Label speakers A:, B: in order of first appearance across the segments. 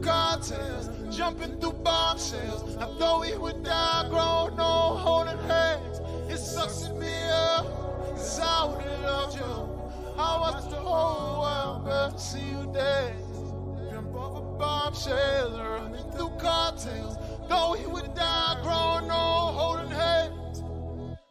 A: cartels, jumping through bombshells. I thought we would die, grown, no holding hands. It sucks to be up, 'cause I would've loved you. I watched the whole world, but see you dance. Jump off a bombshell, running through cartels. Though we would die, grown, no holding hands.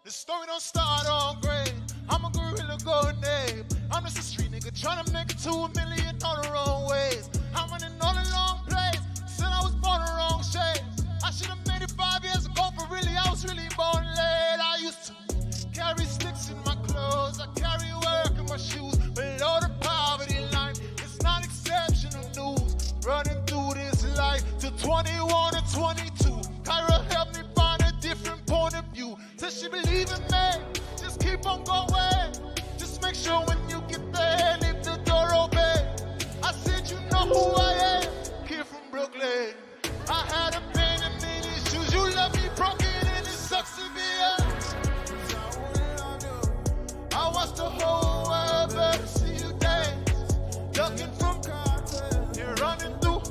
A: The story don't start on grade. I'm a gorilla going name. I'm just a street nigga trying to make it to $1 million all the wrong ways. I'm running all the long plays. Said I was born the wrong shade. I should have made it 5 years ago, but really I was really born late. I used to carry sticks in my clothes. I carry work in my shoes. Below the poverty line, it's not exceptional news. Running through this life to 21 and 22. Kyra helped me find a different point of view. Said she believe in me, just keep on going. Just make sure when you get there, leave the door open. I said you know who I am, kid from Brooklyn. I had a pain and many issues. You left me broken and it sucks to be us. I watched the whole world, but see you dance. Ducking from cartels, you're running through.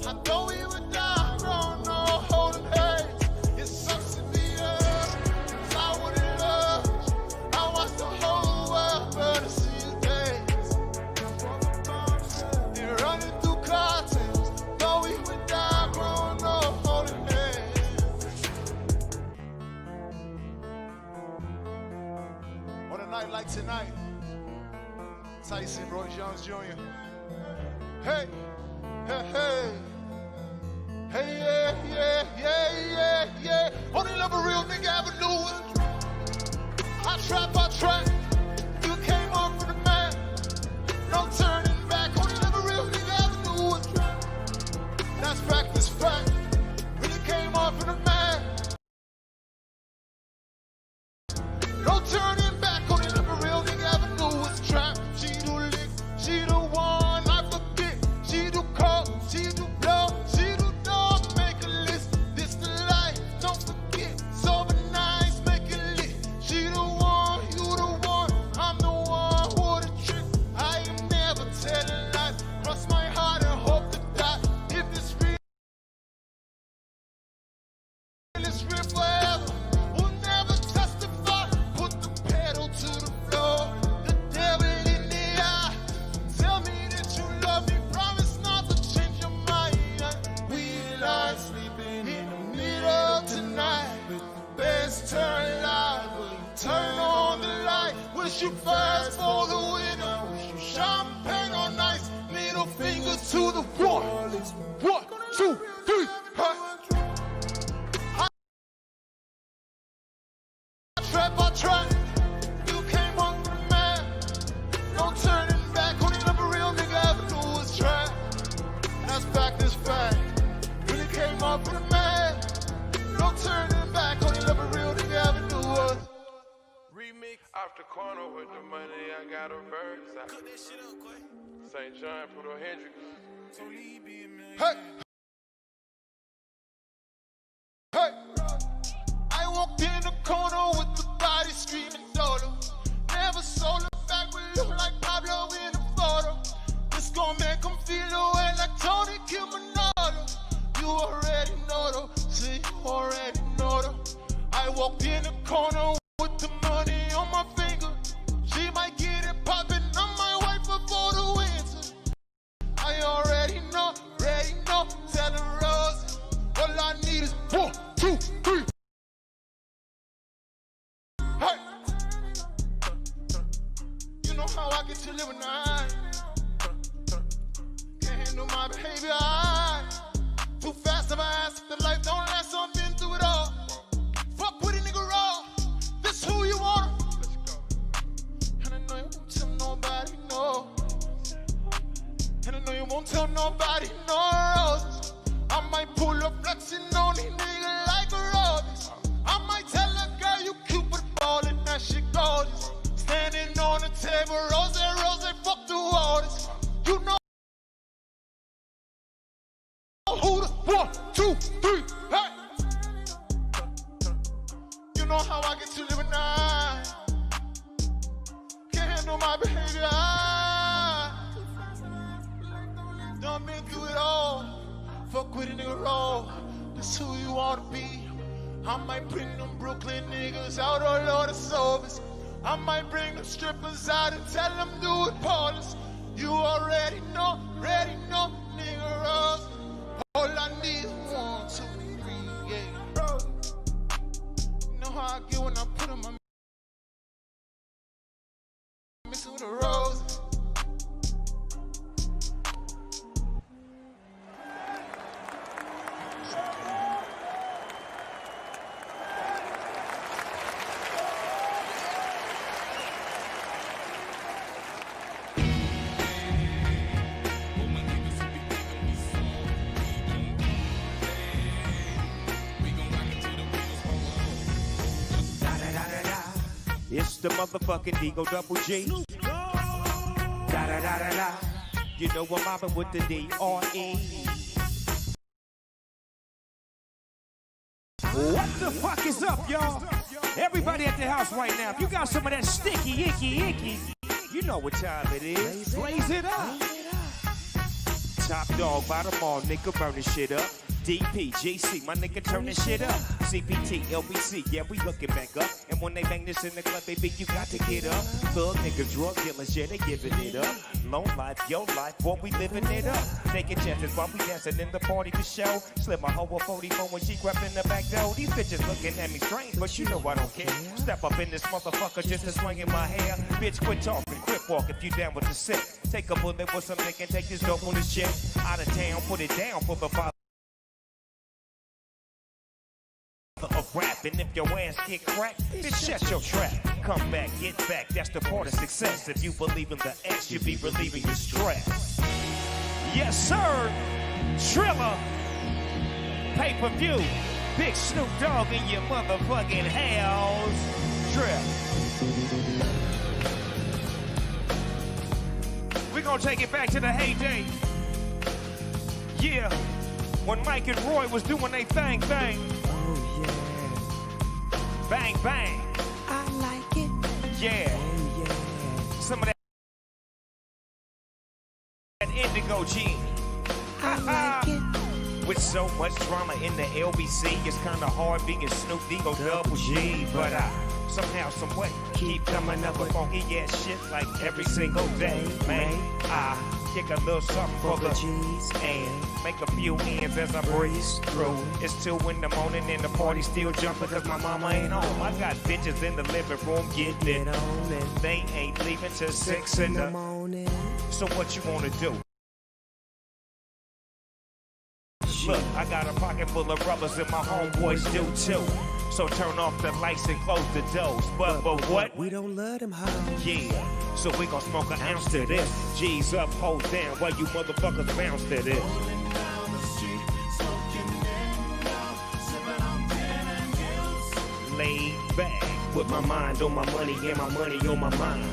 A: I thought we would die, grown, no holding hands. It sucks to be us, 'cause I would've loved you. I watched the whole world, but I see you dance. You're running through cartels. Thought we would die, grown, no holding hands. On a night like tonight, Tyson Roy Jones Jr. Hey, hey, hey. Hey, yeah, yeah, yeah, yeah, yeah. Only love a real nigga ever knew was I trap. You came on for the man. No turning back. Only love a real nigga ever knew was that's fact, that's fact. Really came on for the man. No turning back. Only love a real nigga ever knew was trap. She do lick, she do one, I forget. She do call, she do blow, she do dog. Make a list, this the life. Don't forget, sober nights, make it lit. She the one, you the one, I'm the one who the trick. I ain't never telling lies. Cross my heart and hope to die. If it's real, it's real forever. We'll never testify. Put the pedal to the floor. The devil in the eye. Tell me that you love me. Promise not to change your mind. We lie sleeping in the middle of the night. With the best turn light. Will you turn on the light? Wish you fast for the winner. Wish you champagne on ice. Middle fingers to the one. 1, 2, 3. I trap. You came on for the man. No turning back. Only love a real nigga ever knew was trap. That's fact, that's fact. Really came on for the man. No turning back. Only love a real nigga ever knew was.
B: Remix off the corner with the money, I got a verse. Cut that shit up, Quay. St. John, Puerto Hendrix.
A: Hey. Hey. I walked in the corner with the body screaming Dodo. Never sold it back, we look like Pablo in a photo. This gon' make him feel away like Tony Kilmanado. You already know though, see, you already know though. I walked in the corner with the money on my finger. She might get it poppin', I might wait before the winter. I already know, tell the rose. All I need is 1, 2, 3. Hey! You know how I get to live at night. Can't handle my behavior. Too fast of my ass. The life don't last, so I've been through it all. Fuck with a nigga raw. This who you are. And I know you won't tell nobody no. And I know you won't tell nobody no roses. I might pull up flexing on these niggas like a roses. I might tell a girl you cute but ballin', that shit gorgeous. Standing on the table, rose, fuck the waters. You know who the 1, 2, 3, hey! You know how I get to live at night. Can't handle my behavior. Don't I've been through it all. Fuck with a nigga roll. That's who you wanna be. I might bring them Brooklyn niggas out all of the service. I might bring them strippers out and tell them do it polished. You already know, nigga Rose. All I need is 1, 2, 3, yeah. You know how I get when I put on my mixing with the roses.
C: It's the motherfucking Digo Double G. Da da da da da. You know I'm mobbing with the D-R-E. What the fuck is up, y'all? Everybody at the house right now, if you got some of that sticky, icky, you know what time it is. Blaze it up. Top dog, bottom all, nigga burning shit up. DP, GC, my nigga turn this shit up. CPT, LBC, yeah, we looking back up. And when they bang this in the club, baby, you got to get up. Thug niggas, drug dealers, yeah, they giving it up. Long life, your life, boy, we living it up. Taking chances while we dancing in the party for show. Slip my hoe a 44 when she grabbed in the back door. These bitches looking at me strange, but you know I don't care. Step up in this motherfucker just to swing in my hair. Bitch, quit talking, quit walk if you down with the sick. Take a bullet with some dick and take this dope on this shit. Out of town, put it down for the father of rap, and if your ass get cracked, then shut your trap. Come back, get back, that's the part of success. If you believe in the S, you be relieving your stress. Yes, sir. Triller, pay-per-view, Big Snoop Dogg in your motherfucking house. Trip. We're gonna take it back to the heyday. Yeah, when Mike and Roy was doing their thing. Bang, bang.
D: I like it.
C: Yeah.
D: Oh, yeah.
C: Some of that indigo gene.
D: I like it.
C: With so much drama in the LBC, it's kind of hard being Snoop Digo Double G. But I somehow, some way, keep coming up with funky ass shit like every single day. Man, I kick a little something for the G's and make a few ends as I breeze through. It's 2 in the morning and the party still jumping cause my mama ain't home. I got bitches in the living room getting it on and they ain't leaving till 6 in the morning. So what you wanna do? Look, I got a pocket full of rubbers and my homeboys do too. So turn off the lights and close the doors. But what?
D: We don't love them hoes.
C: Yeah, so we gon' smoke an ounce to this. G's up, hold down while you motherfuckers bounce to this. Laid back with my mind on my money and my money on my mind.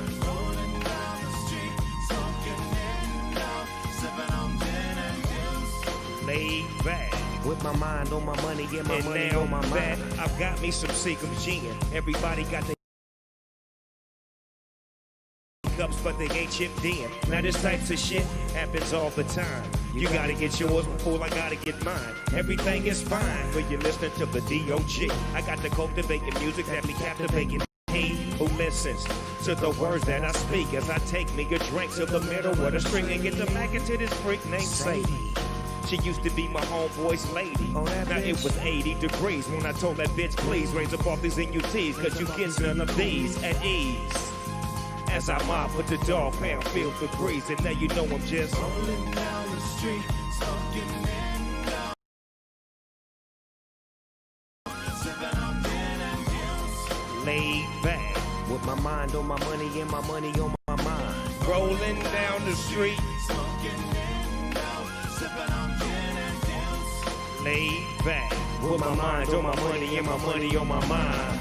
C: Laid back
D: with my mind on my money and my money on my mind.
C: I've got me some Seagram gin. Everybody got their cups, but they ain't chipped in. Now this types of shit happens all the time. You gotta get yours before I gotta get mine. Everything is fine when you're listening to the D.O.G. I got the cultivating music that be captivating. He who listens to the words that I speak as I take me a drink to the middle of the street and get the back into this freak named Sadie. She used to be my homeboy's lady. Now it was 80 degrees when I told that bitch, please raise up off these NUTs, cause you get none of these at ease. As I mob with the dog pound, feel the breeze, and now you know I'm just rolling down the street, smoking in down. Sipping on gin and juice. Laid back
D: with my mind on my money and my money on my mind.
C: Rolling down the street,
A: smoking in down, sipping on gin and juice.
C: Laid back with my mind on my money and my money on my mind.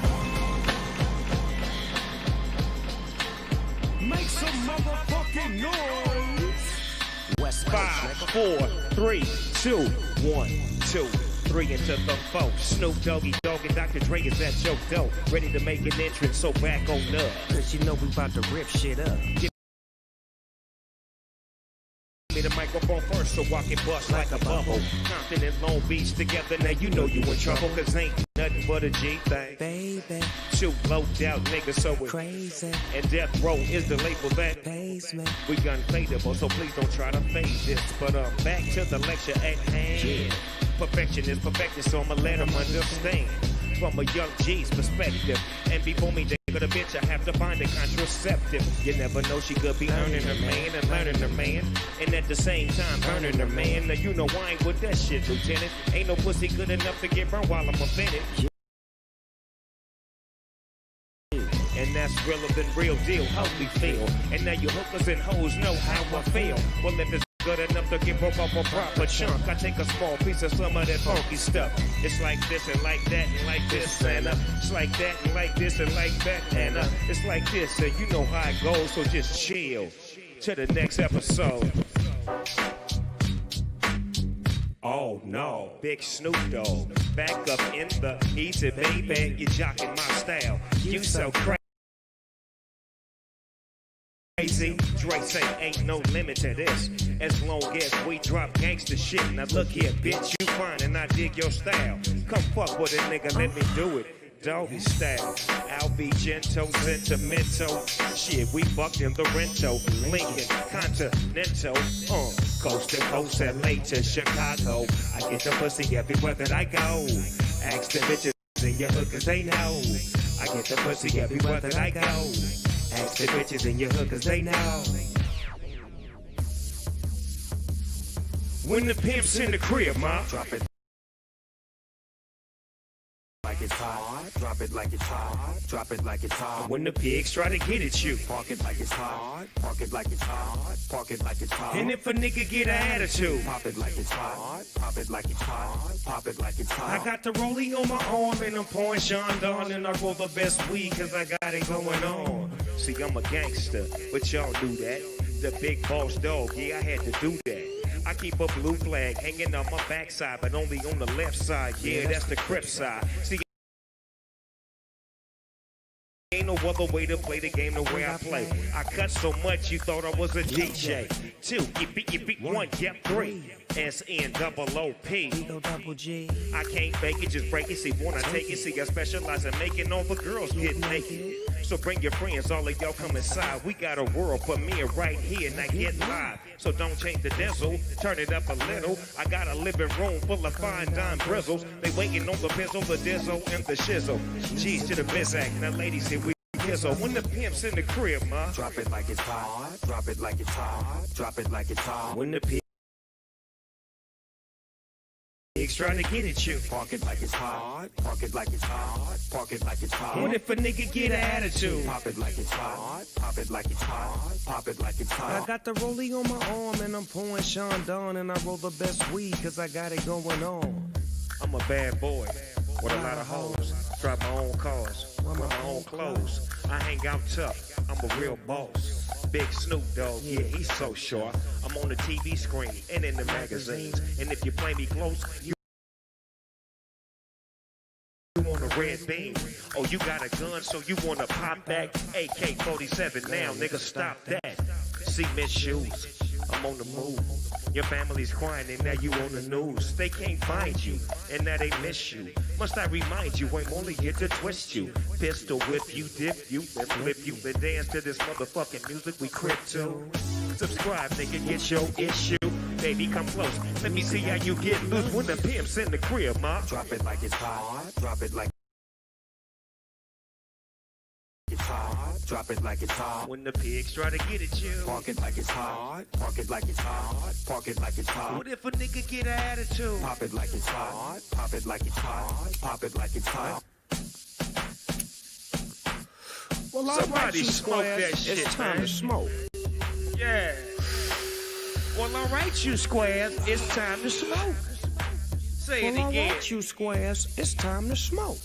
D: Make some motherfucking noise. West
C: 5, 4, 3, 2, 1, 2, 3 into the 4. Snoop Doggy Dogg and Dr. Dre is at your door, ready to make an entrance, so back on up.
D: Cause you know we about to rip shit up.
C: Give me the mic up on first so I can bust like a bubble. Compton and Long Beach together, now you know you in trouble, cause ain't nothing but a G thing.
D: Baby,
C: Two low-out niggas, so it's
D: crazy.
C: and Death Row is the label that
D: Pays me.
C: we unfadable, so please don't try to fade this. But back to the lecture at hand. Perfection is perfected, so I'ma let them understand from a young G's perspective. And before me, they got a bitch, I have to find a contraceptive. You never know, she could be earning her man and learning her man, and at the same time earning her man. Now you know I ain't with that shit, Lieutenant. Ain't no pussy good enough to get burned while I'm offended. And that's realer than real deal, how we feel. And now you hookers and hoes know how I feel. Well, if it's good enough to get broke off a proper chunk, I take a small piece of some of that funky stuff. It's like this and like that and like this, and it's like that and like this and like that, and it's like this, and you know how it goes, so just chill to the next episode. Oh no, Big Snoop Dogg, back up in the easy, baby, you jocking my style, you so crazy. Dre say ain't no limit to this, as long as we drop gangsta shit. Now look here, bitch, you fine and I dig your style. Come fuck with a nigga, let me do it, doggy style. I'll be gentle, sentimental. Shit, we fucked in the Rento, Lincoln, Continental, coast to coast, LA to Chicago. I get the pussy everywhere that I go. Ask the bitches in your hood 'cause they know. I get the pussy everywhere that I go. Ask the bitches in your hood 'cause they know. When the pimp's in the crib, ma, drop it like it's hot. Drop it like it's hot. Drop it like it's hot. When the pigs try to get at you, park it like it's hot. Park it like it's hot. Park it like it's hot. And if a nigga get an attitude, pop it like it's hot. Pop it like it's hot. Pop it like it's hot. I got the rollie on my arm and I'm pouring Sean Dawn, and I roll the best weed 'cause I got it going on. See, I'm a gangster, but y'all do that. The big boss dog, yeah, I had to do that. I keep a blue flag hanging on my backside, but only on the left side. Yeah, that's the Crip side. See, ain't no other way to play the game the way I play. I cut so much you thought I was a DJ. 2, you beat 1, yep, 3. SNOOP.
D: Double G.
C: I can't fake it, just break it. See, wanna take it. See, I specialize in making all the girls get naked. So bring your friends, all of y'all come inside. We got a world premiere right here, now get live. So don't change the diesel, turn it up a little. I got a living room full of fine dime bristles. They waiting on the pizzle, the dizzle, and the shizzle. G's to the bizac, now ladies, here we so when the pimp's in the crib, ma, drop it like it's hot. Drop it like it's hot. Drop it like it's hot. When the pigs trying to get at you, park it like it's hot. Park it like it's hot. Park it like it's hot. What if a nigga get an attitude? Pop it like it's hot. Pop it like it's hot. Pop it like it's hot.
D: I got the rollie on my arm and I'm pouring Sean Dawn, and I roll the best weed 'cause I got it going on.
C: I'm a bad boy with a lot of hoes. Drive my own cars, wear my own clothes. I hang out tough, I'm a real boss. Big Snoop Dogg, yeah, he's so sharp. I'm on the TV screen and in the magazines. And if you play me close, you want a red beam. Oh, you got a gun, so you wanna pop that AK-47 now, nigga, stop that. Cement shoes, I'm on the move. Your family's crying and now you on the news. They can't find you and now they miss you. Must I remind you, I'm only here to twist you. Pistol whip you, dip you, then flip you. Then dance to this motherfucking music we crypto. Subscribe, nigga, get your issue. Baby, come close, let me see how you get loose. When the pimp's in the crib, ma, drop it like it's hot. Drop it like it's hot. Drop it like it's hot. When the pigs try to get at you, park it like it's hot. Park it like it's hot. Park it like it's hot. What if a nigga get an attitude? Pop it like it's hot. Pop it like it's hot. Pop it like it's hot.
D: Well,
C: somebody smoke that shit,
D: it's time to smoke.
C: Yeah. Well, all right, you squares, it's time to smoke. Say it
D: Well,
C: again.
D: all right, you squares, it's time to smoke.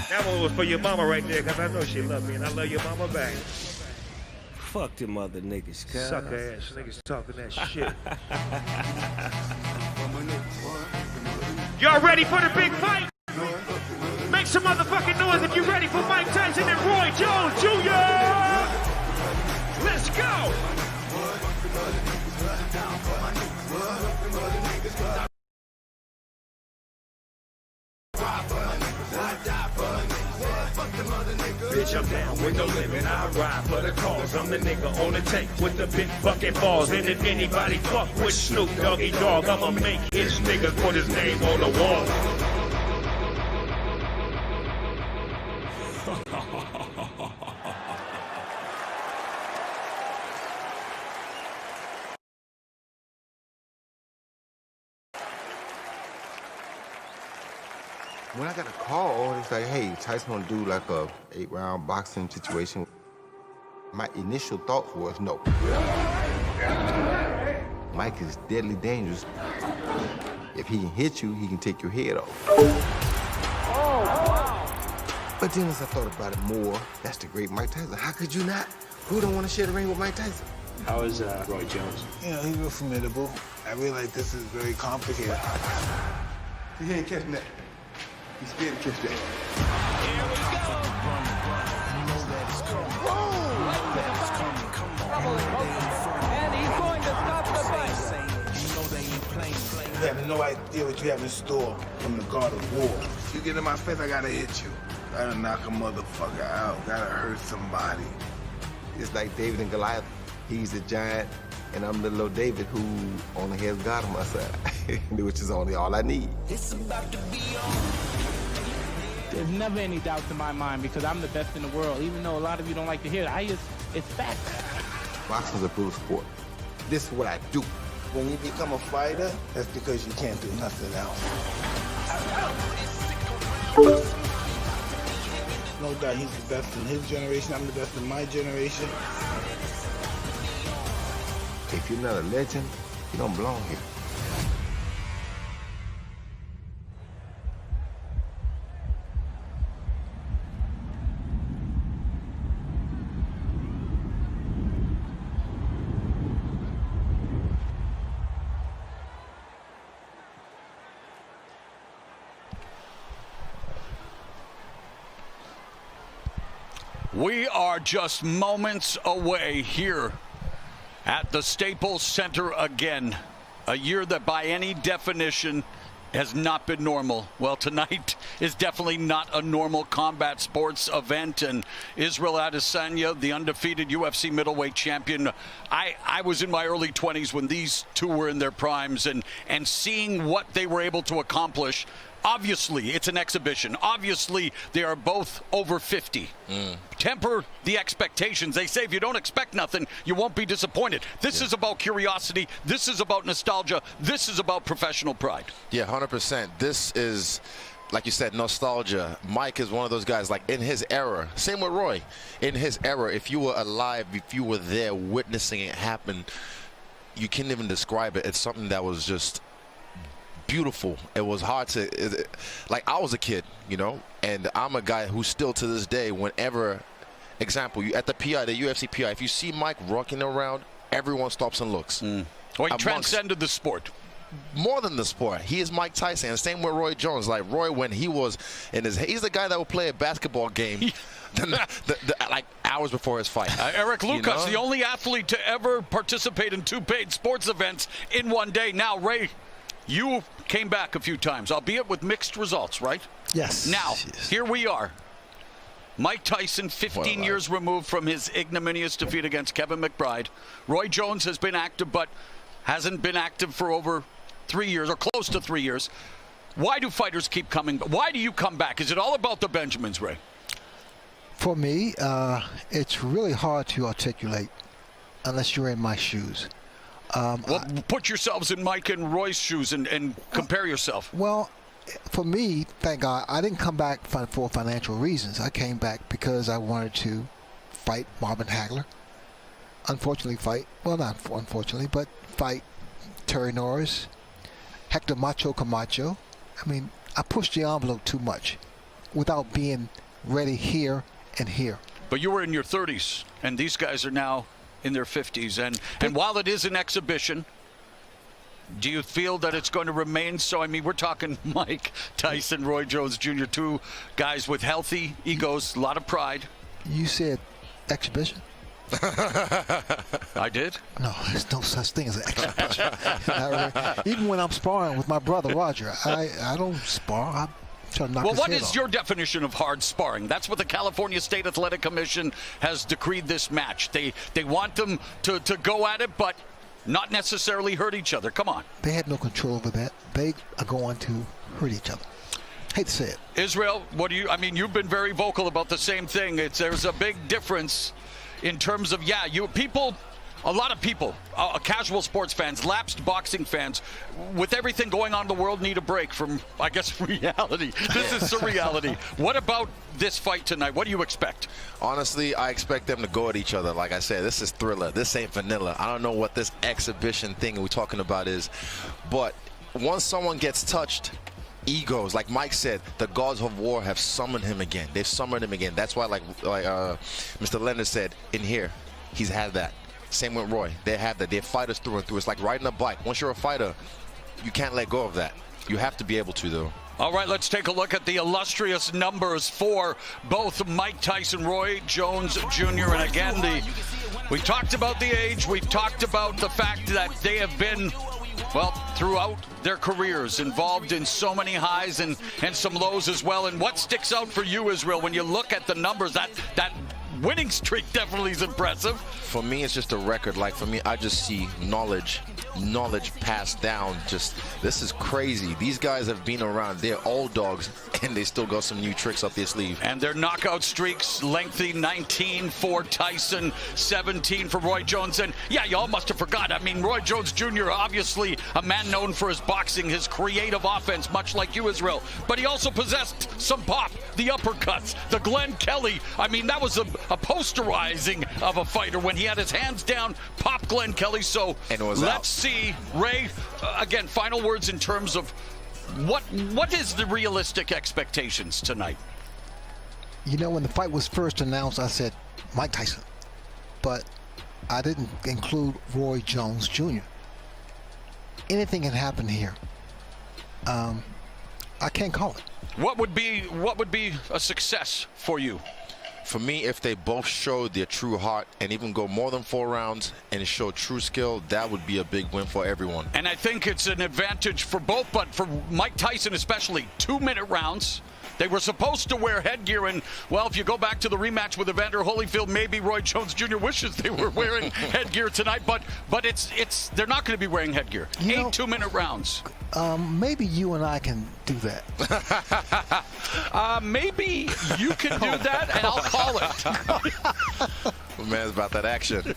C: That one was for your mama right there, because I know she loved me, and I love your mama back.
D: Fuck them other niggas, cuz.
C: Sucker ass niggas talking that shit. Y'all ready for the big fight? some motherfucking noise if you're ready for Mike Tyson and Roy Jones Jr. Let's go.
E: Bitch, I'm down with no limit. I ride for the cause. I'm the nigga on the tank with the big bucket balls. And if anybody fuck with Snoop Doggy Dogg, I'ma make his nigga put his name on the wall.
F: When I got a call, it's like, hey, Tyson want to do like a 8-round boxing situation. My initial thought was no. Mike is deadly dangerous. If he can hit you, he can take your head off. But then as I thought about it more, that's the great Mike Tyson. How could you not? Who don't want to share the ring with Mike Tyson?
E: How is Roy Jones?
G: You know, he's real formidable. I realize this is very complicated.
F: He ain't catching that. He's scared to catch that.
H: Here we go. And he's going to stop the fight.
G: You have no idea what you have in store from the God of War. You get in my face, I gotta hit you. Gotta knock a motherfucker out. Gotta hurt somebody.
F: It's like David and Goliath. He's a giant, and I'm the little David who only has God on my side, which is only all I need.
H: It's about to be on. There's never any doubt in my mind because I'm the best in the world. Even though a lot of you don't like to hear it, it's fact.
F: Boxing's a brutal sport. This is what I do.
G: When you become a fighter, that's because you can't do nothing else. No doubt he's the best in his generation. I'm the best in my generation.
F: If you're not a legend, you don't belong here.
I: We are just moments away here at the Staples Center again. A year that by any definition has not been normal. Well, tonight is definitely not a normal combat sports event. And Israel Adesanya, the undefeated UFC middleweight champion, I was in my early 20s when these two were in their primes. And seeing what they were able to accomplish, obviously, it's an exhibition. Obviously, they are both over 50. Temper the expectations. They say if you don't expect nothing, you won't be disappointed. This is about curiosity. This is about nostalgia. This is about professional pride.
J: Yeah, 100%. This is, like you said, nostalgia. Mike is one of those guys, like in his era. Same with Roy. In his era, if you were alive, if you were there witnessing it happen, you can't even describe it. It's something that was just beautiful. It was hard to, like, I was a kid, you know, and I'm a guy who still to this day, whenever, example, you at the PI, the UFC PI, if you see Mike rocking around, everyone stops and looks.
I: Well, he transcended the sport.
J: More than the sport. He is Mike Tyson. And same with Roy Jones. Like Roy, when he was in his, he's the guy that would play a basketball game like hours before his fight.
I: Eric Lucas,
J: you know?
I: the only athlete to ever participate in two paid sports events in one day. Now, Ray, you came back a few times, albeit with mixed results, right?
G: Yes.
I: Now, here we are. Mike Tyson, 15 years removed from his ignominious defeat against Kevin McBride. Roy Jones has been active, but hasn't been active for over 3 years, or close to 3 years. Why do fighters keep coming? Why do you come back? Is it all about the Benjamins, Ray?
K: For me, it's really hard to articulate unless you're in my shoes.
I: Well, put yourselves in Mike and Roy's shoes and compare yourself.
K: Well, for me, thank God, I didn't come back for financial reasons. I came back because I wanted to fight Marvin Hagler. Unfortunately, not unfortunately, but fight Terry Norris, Hector Macho Camacho. I mean, I pushed the envelope too much without being ready here and here.
I: But you were in your 30s, and these guys are now in their 50s. And while it is an exhibition, Do you feel that it's going to remain so? I mean, we're talking Mike Tyson, Roy Jones Jr., two guys with healthy egos, a lot of pride.
K: You said exhibition?
I: I did?
K: No, there's no such thing as an exhibition. Even when I'm sparring with my brother Roger, I don't spar. I'm trying to knock
I: well,
K: his
I: what
K: head
I: is
K: off.
I: your definition of hard sparring? That's what the California State Athletic Commission has decreed this match. They want them to go at it, but not necessarily hurt each other. Come on.
K: They had no control over that. They are going to hurt each other. Hate to say it.
I: Israel, what do you? I mean, you've been very vocal about the same thing. There's a big difference in terms of a lot of people, casual sports fans, lapsed boxing fans, with everything going on in the world, need a break from, I guess, reality. This is surreality. What about this fight tonight? What do you expect?
J: Honestly, I expect them to go at each other. Like I said, this is Thriller. This ain't vanilla. I don't know what this exhibition thing we're talking about is, but once someone gets touched, egos, like Mike said, the gods of war have summoned him again. They've summoned him again. That's why, like Mr. Leonard said, in here, he's had that. Same with Roy. They have that. They're fighters through and through. It's like riding a bike. Once you're a fighter, you can't let go of that. You have to be able to, though.
I: All right, let's take a look at the illustrious numbers for both Mike Tyson, Roy Jones Jr. And again, we talked about the age. We've talked about the fact that they have been, well, throughout their careers, involved in so many highs and some lows as well. And what sticks out for you, Israel, when you look at the numbers, that winning streak definitely is impressive.
J: For me, it's just a record. Like, for me, I just see knowledge passed down. Just, this is crazy. These guys have been around. They're old dogs, and they still got some new tricks up their sleeve.
I: And their knockout streaks lengthy, 19 for Tyson, 17 for Roy Jones. And yeah, y'all must have forgot. I mean, Roy Jones Jr., obviously a man known for his boxing, his creative offense, much like you, Israel. But he also possessed some pop, the uppercuts, the Glenn Kelly. I mean, that was a posterizing of a fighter when he had his hands down, pop Glenn Kelly. So let's see, Ray, again, final words in terms of what is the realistic expectations tonight?
K: You know, when the fight was first announced, I said Mike Tyson, but I didn't include Roy Jones Jr. Anything can happen here. I can't call it.
I: What would be a success for you?
J: For me, if they both showed their true heart and even go more than 4 rounds and show true skill, that would be a big win for everyone.
I: And I think it's an advantage for both, but for Mike Tyson especially, 2-minute rounds. They were supposed to wear headgear, and, well, if you go back to the rematch with Evander Holyfield, maybe Roy Jones Jr. wishes they were wearing headgear tonight, but they're not going to be wearing headgear. 8 2-minute rounds.
K: Maybe you and I can do that.
I: Maybe you can do that, and I'll call it.
J: My man's about that action.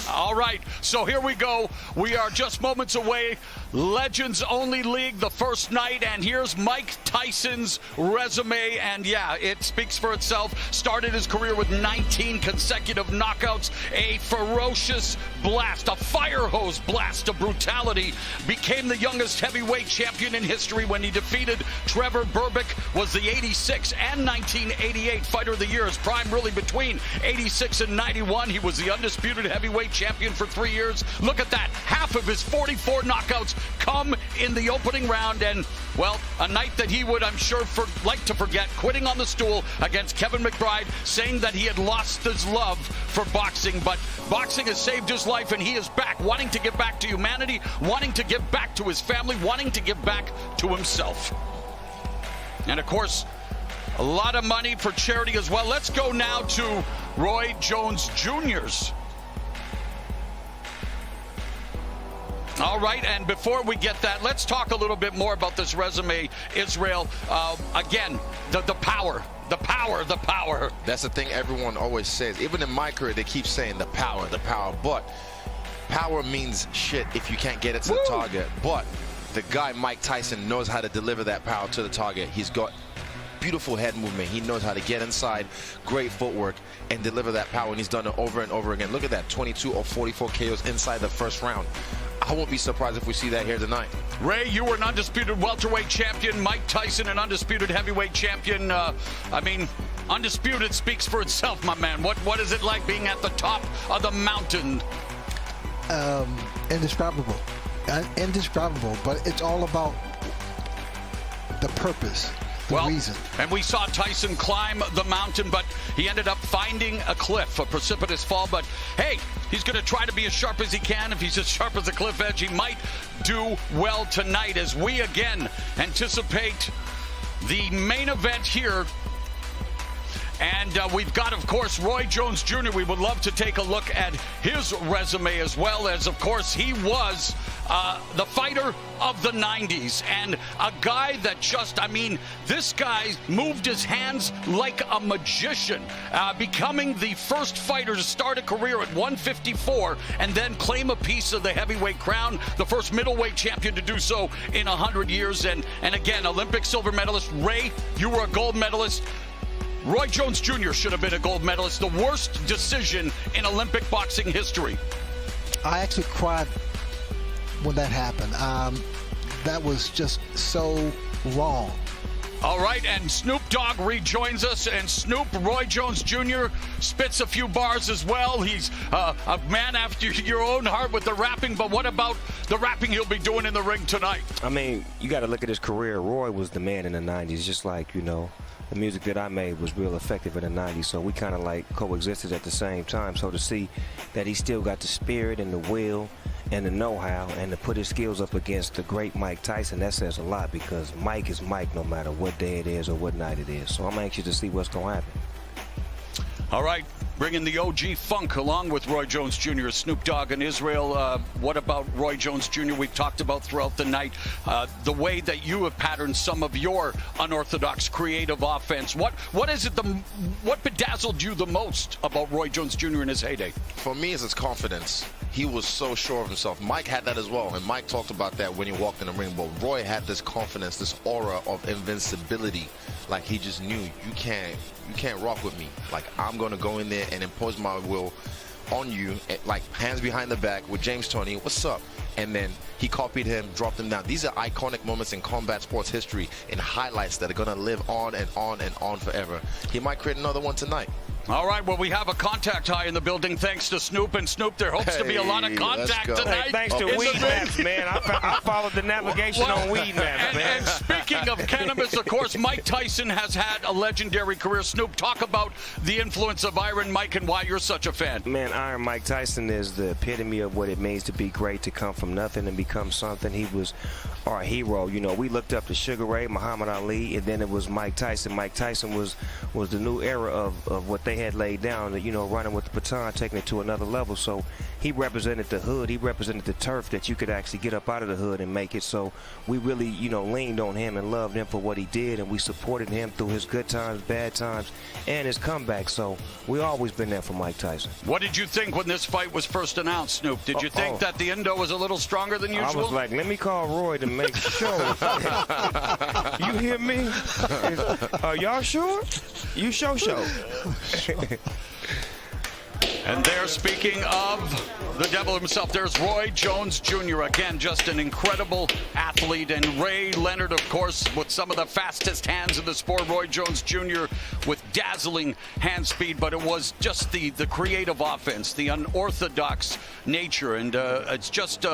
I: All right, so here we go. We are just moments away. Legends Only League, the first night, and here's Mike Tyson's resume, and yeah, it speaks for itself. Started his career with 19 consecutive knockouts, a ferocious blast, a fire hose blast of brutality. Became the youngest heavyweight champion in history when he defeated Trevor Berbick, was the 86 and 1988 Fighter of the Year. His prime really between 86 and 91. He was the undisputed heavyweight champion for 3 years. Look at that. Half of his 44 knockouts come in the opening round, and, well, a night that he would, I'm sure, like to forget, quitting on the stool against Kevin McBride, saying that he had lost his love for boxing, but boxing has saved his life, and he is back, wanting to give back to humanity, wanting to give back to his family, wanting to give back to himself. And, of course, a lot of money for charity as well. Let's go now to Roy Jones Jr.'s. All right, and before we get that, let's talk a little bit more about this resume, Israel. Again, the power.
J: That's the thing everyone always says. Even in my career, they keep saying the power. But power means shit if you can't get it to the target. But the guy, Mike Tyson, knows how to deliver that power to the target. He's got beautiful head movement. He knows how to get inside, great footwork, and deliver that power, and he's done it over and over again. Look at that, 22 or 44 KOs inside the first round. I won't be surprised if we see that here tonight.
I: Ray, you were an undisputed welterweight champion. Mike Tyson, an undisputed heavyweight champion. I mean, undisputed speaks for itself, my man. What is it like being at the top of the mountain?
K: indescribable. Indescribable, but it's all about the purpose, the reason.
I: And we saw Tyson climb the mountain, but he ended up finding a cliff, a precipitous fall. But hey, he's going to try to be as sharp as he can. If he's as sharp as a cliff edge, he might do well tonight as we again anticipate the main event here. And we've got, of course, Roy Jones Jr. We would love to take a look at his resume as well as, of course, he was the fighter of the 90s and a guy that just, I mean, this guy moved his hands like a magician, becoming the first fighter to start a career at 154 and then claim a piece of the heavyweight crown, the first middleweight champion to do so in 100 years. And again, Olympic silver medalist. Ray, you were a gold medalist. Roy Jones Jr. should have been a gold medalist. The worst decision in Olympic boxing history.
K: I actually cried when that happened. That was just so wrong.
I: All right, and Snoop Dogg rejoins us, and Snoop, Roy Jones Jr. spits a few bars as well. He's a man after your own heart with the rapping, but what about the rapping he'll be doing in the ring tonight?
L: I mean, you got to look at his career. Roy was the man in the 90s, just like, you know, the music that I made was real effective in the 90s, so we kind of like coexisted at the same time. So to see that he still got the spirit and the will and the know-how and to put his skills up against the great Mike Tyson, that says a lot, because Mike is Mike no matter what day it is or what night it is. So I'm anxious to see what's going to happen.
I: All right, bringing the OG Funk along with Roy Jones Jr., Snoop Dogg and Israel. What about Roy Jones Jr.? We've talked about throughout the night the way that you have patterned some of your unorthodox creative offense. What is it? What bedazzled you the most about Roy Jones Jr. in his heyday?
J: For me, it's his confidence. He was so sure of himself. Mike had that as well, and Mike talked about that when he walked in the ring. But Roy had this confidence, this aura of invincibility. Like he just knew you can't rock with me. Like I'm gonna go in there and impose my will on you, like hands behind the back with James Toney. What's up? And then he copied him, dropped him down. These are iconic moments in combat sports history and highlights that are gonna live on and on and on forever. He might create another one tonight.
I: All right, well, we have a contact high in the building thanks to Snoop. And Snoop, there hopes to be a lot of contact tonight.
L: Hey, thanks to Weed Maps, man. I followed the navigation on Weed Maps, man.
I: And speaking of cannabis, of course, Mike Tyson has had a legendary career. Snoop, talk about the influence of Iron Mike and why you're such a fan.
L: Man, Iron Mike Tyson is the epitome of what it means to be great, to come from nothing and become something. He was our hero. You know, we looked up to Sugar Ray, Muhammad Ali, and then it was Mike Tyson. Mike Tyson was the new era of what they had laid down, you know, running with the baton, taking it to another level. So he represented the hood. He represented the turf that you could actually get up out of the hood and make it. So we really, you know, leaned on him and loved him for what he did, and we supported him through his good times, bad times, and his comeback. So we always been there for Mike Tyson.
I: What did you think when this fight was first announced, Snoop? Did you think that the Indo was a little stronger than usual?
L: I was like, let me call Roy to make sure. You hear me? Are y'all sure? You show.
I: And there, speaking of the devil himself, there's Roy Jones Jr. Again, just an incredible athlete. And Ray Leonard, of course, with some of the fastest hands in the sport. Roy Jones Jr. with dazzling hand speed, but it was just the creative offense, the unorthodox nature. And it's just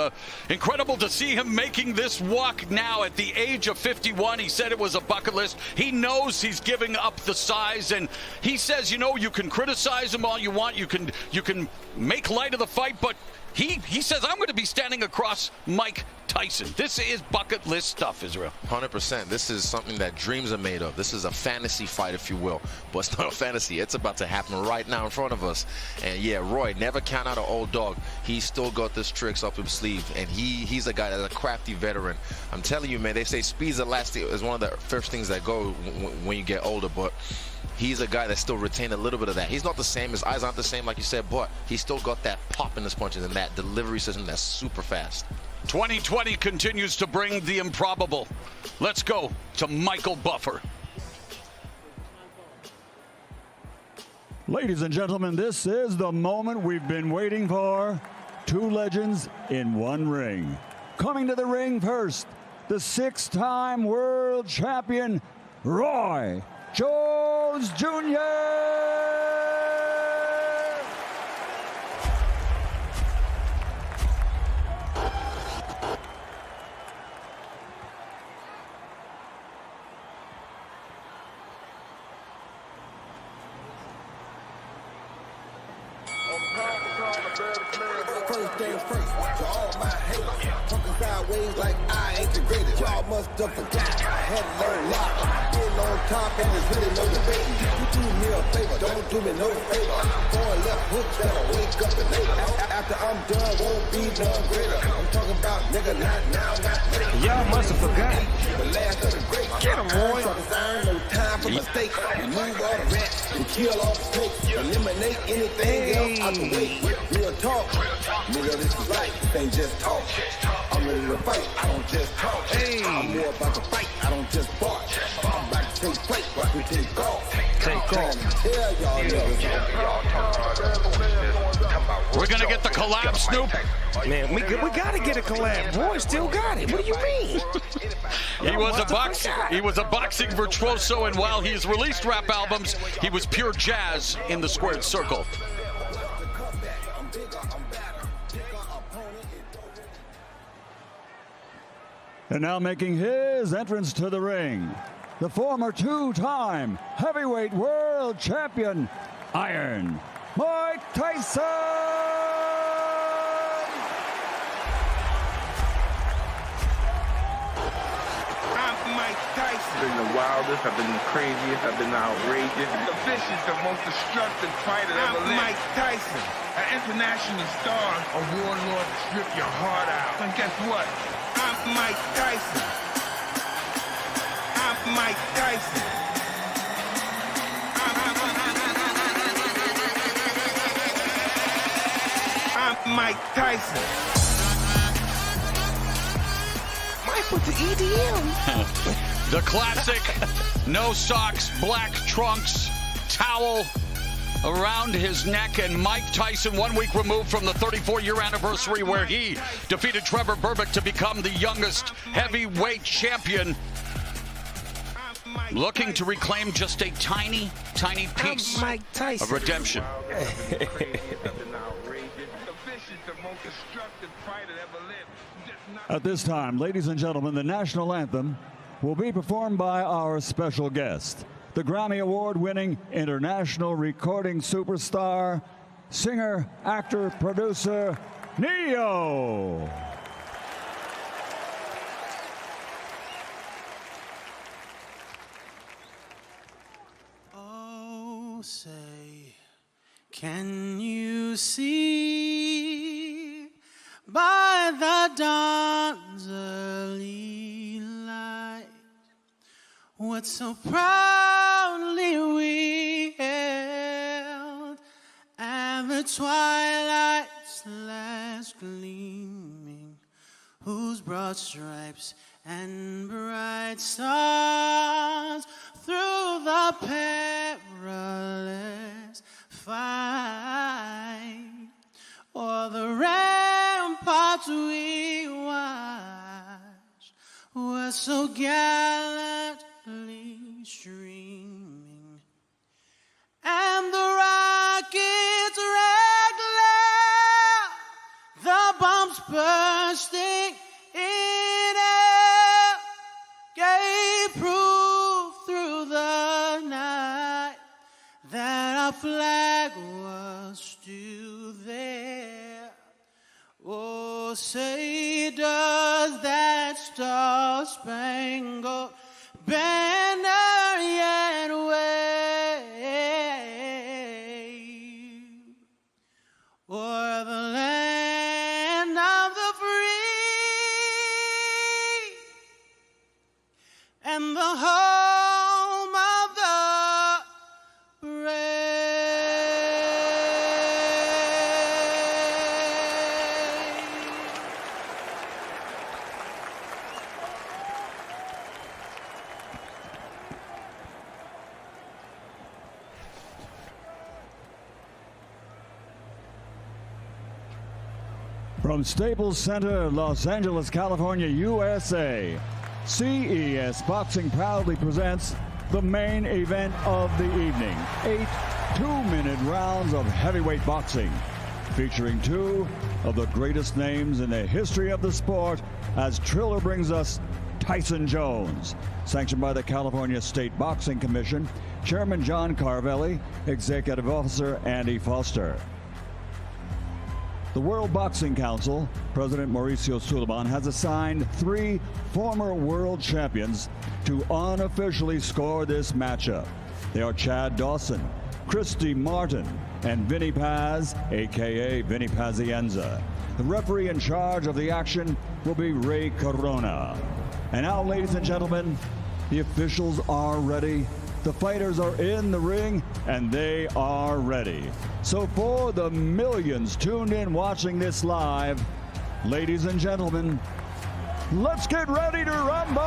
I: incredible to see him making this walk now at the age of 51. He said it was a bucket list. He knows he's giving up the size, and he says, you know, you can criticize him all you want. You can make light of the fight, but he says, I'm going to be standing across Mike Tyson. This is bucket list stuff, Israel.
J: 100%. This is something that dreams are made of. This is a fantasy fight, if you will. But it's not a fantasy. It's about to happen right now in front of us. And yeah, Roy, never count out an old dog. He's still got this tricks up his sleeve. And he's a guy that's a crafty veteran. I'm telling you, man, they say speed's elastic is one of the first things that go when you get older. But he's a guy that still retained a little bit of that. He's not the same. His eyes aren't the same, like you said, but he's still got that pop in his punches and that delivery system that's super fast.
I: 2020 continues to bring the improbable. Let's go to Michael Buffer.
M: Ladies and gentlemen, this is the moment we've been waiting for. Two legends in one ring. Coming to the ring first, the 6-time world champion, Roy Jones Jr.
N: First things first, to all my haters, talking sideways like I ain't the greatest. Y'all must have forgot I had to learn a lot. Getting on top and there's really no debate. You do me a favor, don't do me no favor. Going left hook, better wake up and later. After I'm done, won't be done greater. I'm talking about nigga, not now, not later.
L: Y'all must have forgot.
N: The last of the great.
L: Get him, Roy.
N: No time for mistakes. Remove all the rats and kill all the snakes. Eliminate anything else out the way. Real talk. Nigga, this is life. This ain't just talk. I'm ready to fight. I don't just talk. I'm more about to fight. I don't just bark. I'm about to take flight. Watch me take off.
L: Take off.
N: Tell y'all niggas.
I: We're gonna get the collab, Snoop.
L: Man, we gotta get a collab. Roy still got it. What do you mean?
I: He was a boxing virtuoso, and while he's released rap albums, he was pure jazz in the squared circle.
M: And now making his entrance to the ring, the former two-time heavyweight world champion, Iron Mike Tyson!
G: I'm Mike Tyson. I've been the wildest, I've been the craziest, I've been outrageous. The vicious, the most destructive fighter ever lived. I'm Mike Tyson, an international star, a warlord to strip your heart out. And guess what? I'm Mike Tyson. I'm Mike Tyson. I'm Mike Tyson.
L: Mike with the EDM.
I: The classic, no socks, black trunks, towel around his neck, and Mike Tyson 1 week removed from the 34-year anniversary where he defeated Trevor Berbick to become the youngest heavyweight champion, looking to reclaim just a tiny piece of redemption.
M: At this time, ladies and gentlemen, the national anthem will be performed by our special guest, the Grammy Award-winning international recording superstar, singer, actor, producer, Ne-Yo.
O: Oh, say, can you see by the dawn's early light what so proudly we held, and the twilight's last gleaming, whose broad stripes and bright stars through the perilous fight, o'er the ramparts we watched, were so gallantly streaming, and the rocket's red glare, the bombs bursting in air, gave proof through the night that our flag was still there. Oh, say does that star-spangled banner yet wave o'er the land of the free and the home of the brave?
M: From Staples Center, Los Angeles, California, USA, CES Boxing proudly presents the main event of the evening. 8 two-minute rounds of heavyweight boxing, featuring two of the greatest names in the history of the sport, as Triller brings us Tyson Jones, sanctioned by the California State Boxing Commission, Chairman John Carvelli, Executive Officer Andy Foster. The World Boxing Council, President Mauricio Suleiman, has assigned 3 former world champions to unofficially score this matchup. They are Chad Dawson, Christy Martin, and Vinny Paz, a.k.a. Vinny Pazienza. The referee in charge of the action will be Ray Corona. And now, ladies and gentlemen, the officials are ready. The fighters are in the ring, and they are ready. So for the millions tuned in watching this live, ladies and gentlemen, let's get ready to rumble!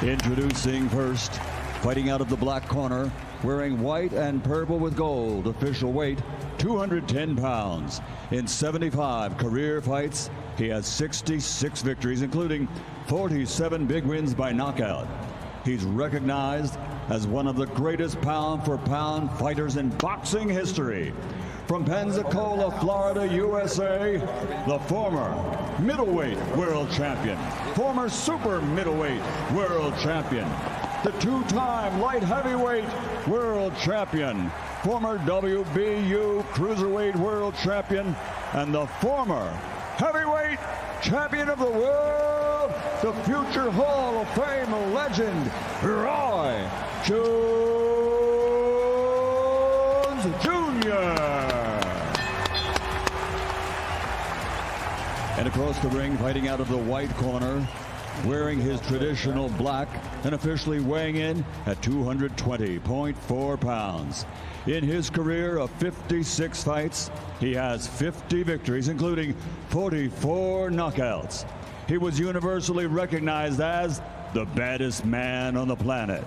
M: Introducing first, fighting out of the black corner, wearing white and purple with gold, official weight 210 pounds. In 75 career fights, he has 66 victories, including 47 big wins by knockout. He's recognized as one of the greatest pound-for-pound fighters in boxing history. From Pensacola, Florida, USA, the former middleweight world champion, former super middleweight world champion, the 2-time light heavyweight world champion, former WBU cruiserweight world champion, and the former heavyweight champion of the world, the future Hall of Fame legend, Roy Jones Jr. And across the ring, fighting out of the white corner, wearing his traditional black and officially weighing in at 220.4 pounds. In his career of 56 fights, he has 50 victories, including 44 knockouts. He was universally recognized as the baddest man on the planet.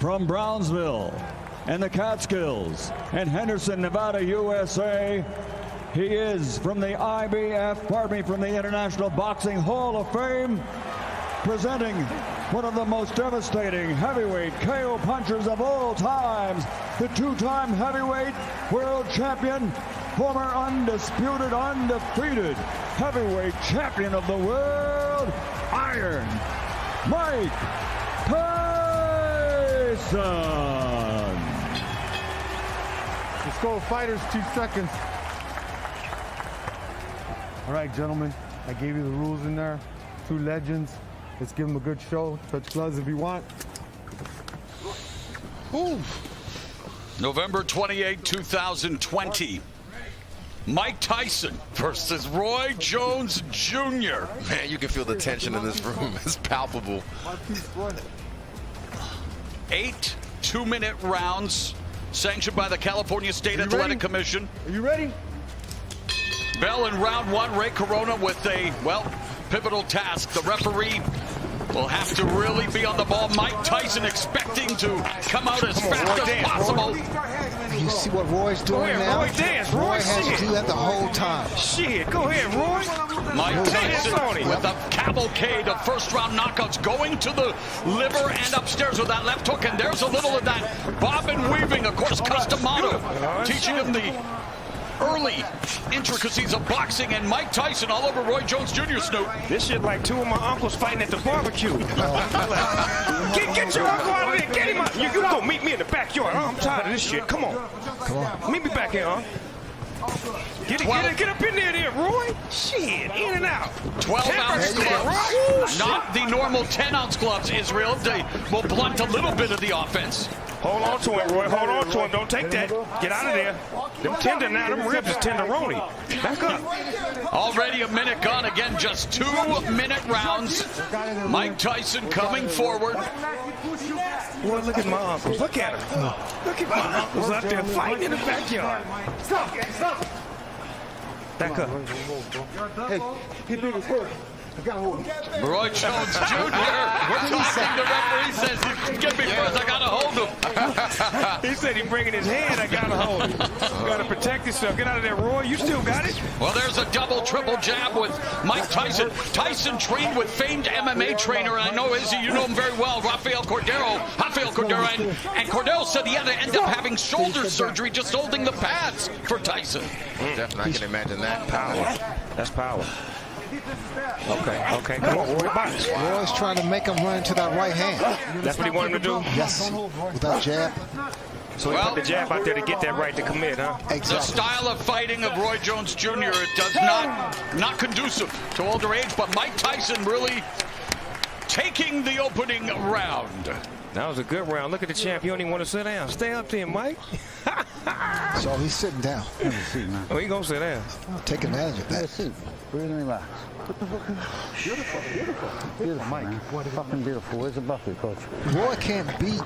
M: From Brownsville and the Catskills and Henderson, Nevada, USA, he is from the from the International Boxing Hall of Fame, presenting one of the most devastating heavyweight KO punchers of all times, the 2-time heavyweight world champion, former undisputed, undefeated heavyweight champion of the world, Iron Mike Tyson.
P: Let's go, fighters, 2 seconds. All right, gentlemen, I gave you the rules in there. 2 legends. Let's give them a good show. Touch gloves if you want.
I: Ooh. November 28, 2020. Mike Tyson versus Roy Jones Jr.
J: Man, you can feel the tension in this room. It's palpable.
I: 8 2-minute rounds sanctioned by the California State Athletic Commission.
P: Are you ready?
I: Bell in round 1, Ray Corona with a, well, pivotal task. The referee will have to really be on the ball. Mike Tyson expecting to come out as fast as possible.
K: You see what Roy's doing now?
L: Roy, dance.
K: Roy
L: Roy,
K: has to do that the whole time.
L: Shit, go ahead, Roy.
I: Mike Tyson with a cavalcade of first-round knockouts going to the liver and upstairs with that left hook. And there's a little of that bobbin weaving, of course, Customato, teaching him the early intricacies of boxing, and Mike Tyson all over Roy Jones Jr. Snoop.
L: This shit like 2 of my uncles fighting at the barbecue. Get your uncle out of there. Get him out. You go meet me in the backyard. I'm tired of this shit. Come on. Meet me back here, huh? Get up in there, Roy. Shit, in and out.
I: 12-ounce gloves. Not the normal 10-ounce gloves, Israel. They will blunt a little bit of the offense.
L: Hold on to him, Roy. Hold on to him. Don't take that. Get out of there. Them tender now. Them ribs is tenderoni. Back up.
I: Already a minute gone. Again, just 2-minute rounds. Mike Tyson coming forward.
L: Boy, look at my uncles. Look at them. Look at my uncles out there fighting in the backyard. Stop. Back up.
P: Hey, get big as fuck. I gotta hold him.
I: Roy Jones Jr. talking. The referee says, "Get me first. I gotta hold him."
L: He said he's bringing his hand. I gotta hold him. You gotta protect yourself. Get out of there, Roy. You still got it.
I: Well, there's a double, triple jab with Mike Tyson. Tyson trained with famed MMA trainer, and I know Izzy, you know him very well, Rafael Cordero. And Cordero said he had to end up having shoulder surgery just holding the pads for Tyson.
J: Definitely, I can imagine that.
L: Power. That's power. Okay, come on, Roy, box.
K: Roy's trying to make him run into that right hand.
L: That's what he wanted him to do?
K: Yes, with that jab.
L: So he put the jab out there to get that right to commit, huh?
I: The style of fighting of Roy Jones Jr. It does not conducive to older age, but Mike Tyson really taking the opening round.
L: That was a good round. Look at the champ. You don't even want to sit down. Stay up there, Mike.
K: So he's sitting down.
M: Have a seat, man.
L: Oh, he gonna sit down.
K: Take advantage of that.
M: Have a seat. Breathe and relax.
K: Beautiful, beautiful.
M: Beautiful, Mike. Man. Fucking beautiful. Where's the bucket, coach?
K: Roy can't beat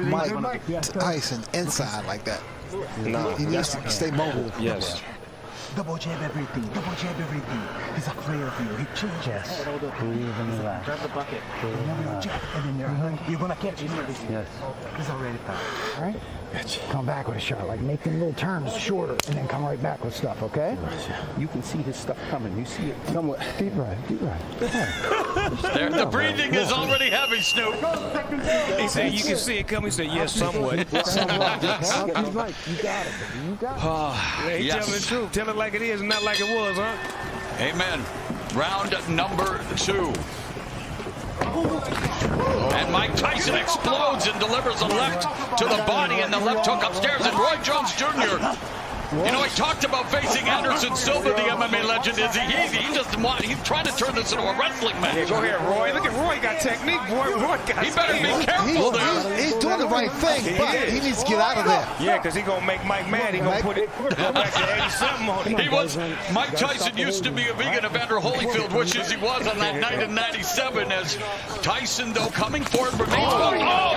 M: Mike
K: Mike Tyson inside like that.
L: No.
K: He needs to stay mobile.
L: Yes.
Q: Double jab everything. Double jab everything. He's a player for you. He changes.
M: Yes. Breathe and relax.
Q: Grab the bucket.
M: Breathe and relax.
Q: And then you're gonna catch it.
M: Yes.
Q: He's already fouled. All right? Come back with a shot. Like make them little turns shorter and then come right back with stuff, okay? You can see his stuff coming. You see it. Come with deep breath. Deep breath. Good
I: There, the breathing is already heavy, Snoop.
L: He said, you can see it coming. He said, yes, somewhat.
Q: Somewhat. He's right. You got it. You got it.
L: Yeah, he telling the truth. Tell it like it is, not like it was, huh?
I: Amen. Round number 2. And Mike Tyson explodes and delivers a left to the body and the left hook upstairs. And Roy Jones Jr., you know, he talked about facing Anderson Silva, the MMA legend. Is he just he's trying to turn this into a wrestling match.
L: Yeah, go ahead, Roy. Look at Roy got technique. Roy got
I: He better be careful there.
K: He's doing the right thing, but he needs to get out of there.
L: Yeah, because he's going to make Mike mad. He's going to go back to 80-something on him.
I: Mike Tyson used to be a vegan. Evander Holyfield wishes he was on that night in 97 as Tyson, though, coming forward, remains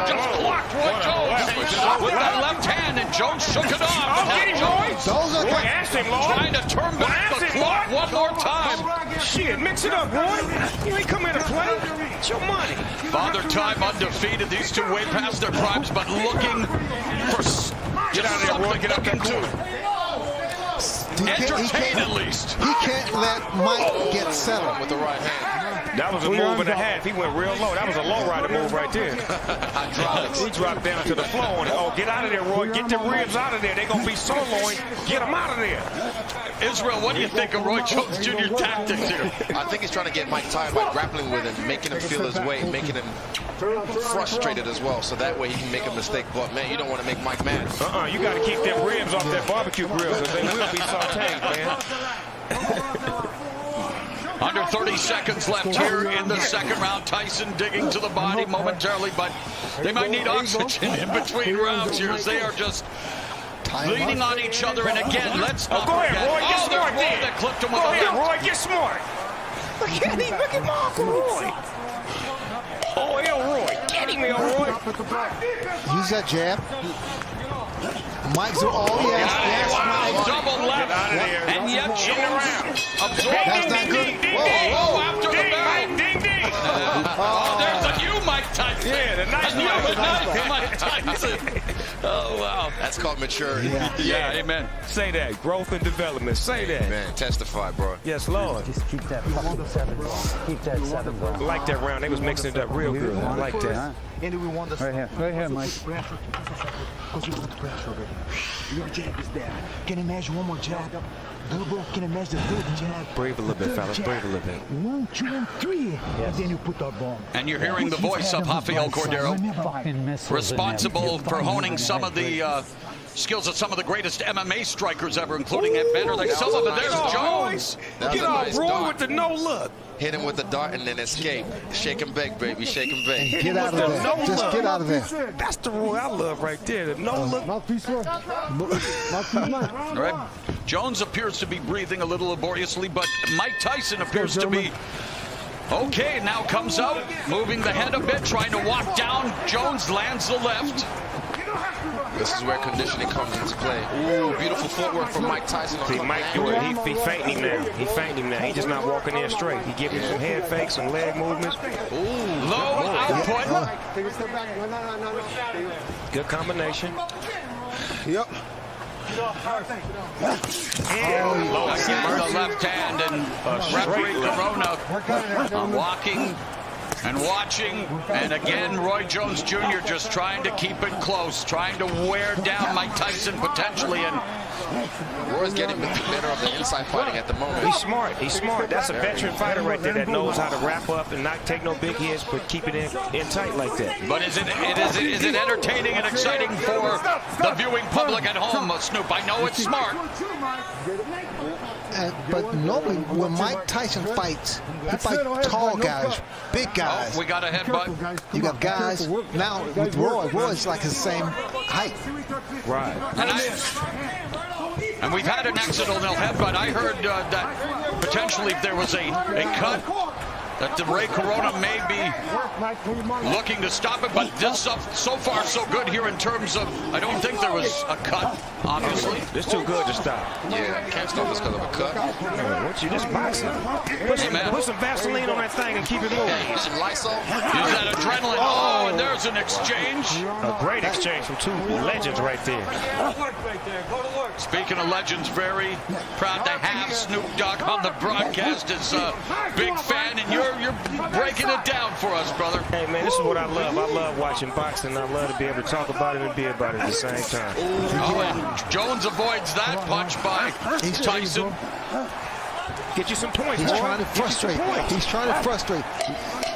I: just blocked Roy Jones with that left hand, and Jones shook it off.
L: Get him, Roy.
K: Those are
L: Roy, ask him, Lord.
I: Trying to turn back the clock one more time.
L: Shit, mix it up, Roy. You ain't come here to play. It's your money.
I: Father Time undefeated. These two way past their primes, but looking for just something
L: Get up
I: looking to entertain at least.
K: He can't let Mike get settled
J: with the right hand.
L: That was a move and a half. He went real low. That was a low rider move right there. He dropped down to the floor on it. Oh, get out of there, Roy. Get the ribs out of there. They're going to be soloing. Get them out of there.
I: Israel, what do you think of Roy Jones Jr. tactics here?
J: I think he's trying to get Mike tired by grappling with him, making him feel his weight, making him frustrated as well, so that way he can make a mistake. But, man, you don't want to make Mike mad.
L: You got to keep them ribs off that barbecue grill because they will be sauteed, man.
I: Under 30 seconds left here in the second round. Tyson digging to the body momentarily, but they might need oxygen in between rounds here as they are just leaning on each other. And again, let's not
L: go
I: forget.
L: ahead, Roy, get smart
I: Roy that clipped him with
L: go
I: a
L: ahead,
I: left.
L: Roy, get smart. Look at him. Look at Marco Roy. Oh, Roy. Get him, Roy.
K: Use that jab. Mike's yes, Mike.
I: Double left.
L: Get out of there.
I: And yet Jones absorbed.
K: That's not good.
I: Whoa, after the bell.
L: Ding, ding.
I: There's a new Mike Tyson.
L: Yeah, the nice
I: Mike Tyson. Oh, wow.
J: That's called maturity.
I: Yeah, amen.
L: Say that. Growth and development. Say that.
J: Man, testify, bro.
L: Yes, Lord.
Q: Just keep that fucking 7 going. Keep that 7 going.
L: I like that round. They was mixing it up real good. I like that.
Q: And we want the
M: Right here, Mike.
Q: Because you put the pressure already. Your jab is there. Can you imagine one more jab? Double. Can you imagine the third jab?
L: Breathe a little bit, fellas. Breathe a little bit.
Q: 1, 2, and 3. And then you put that bomb.
I: And you're hearing the voice of Rafael Cordero, responsible for honing some of the skills of some of the greatest MMA strikers ever, including Evander. Like some of it. There's Jones.
L: Get off, Roy, with the no look.
J: Hit him with the dart and then escape. Shake and bake, baby. Shake and bake.
K: Get out of there. Just get out of there.
L: That's the Roy I love right there. The no look.
I: All right. Jones appears to be breathing a little laboriously, but Mike Tyson appears to be okay. Now comes out, moving the head a bit, trying to walk down. Jones lands the left.
J: This is where conditioning comes into play. Ooh, beautiful footwork from Mike Tyson.
L: See, Mike doing it. He fainting him now. He fainting him now. He just not walking in straight. He giving some head fakes, some leg movements.
I: Ooh, low output.
L: Good combination.
K: Yep.
I: Again, the left hand, and referee Corona walking And watching, and again, Roy Jones Jr. just trying to keep it close, trying to wear down Mike Tyson potentially. And
J: Roy's getting the better of the inside fighting at the moment.
L: He's smart. He's smart. That's a veteran fighter right there that knows how to wrap up and not take no big hits, but keep it in tight like that.
I: But is it entertaining and exciting for the viewing public at home, Snoop? I know it's smart.
K: But normally when Mike Tyson fights, he fights tall guys, big guys.
I: Oh, we got a headbutt.
K: You got guys now with Roy's like his same height.
L: Right.
I: And we've had an accidental headbutt. I heard that potentially if there was a cut, that Ray Corona may be looking to stop it, but this so far so good here in terms of, I don't think there was a cut, obviously.
L: It's too good to stop.
J: Yeah, can't stop this because of a cut.
L: What you just boxing? Put some Vaseline on that thing and keep it moving.
J: Some Lysol.
I: Use that adrenaline. Oh, and there's an exchange.
L: A great exchange from two legends right there.
I: Speaking of legends, very proud to have Snoop Dogg on the broadcast as a big fan, and you're breaking it down for us, brother.
L: Hey, man, this is what I love. I love watching boxing. I love to be able to talk about it and be about it at the same time.
I: Oh, and Jones avoids that punch by Tyson.
L: Get you some points.
K: He's trying to frustrate. He's trying to frustrate.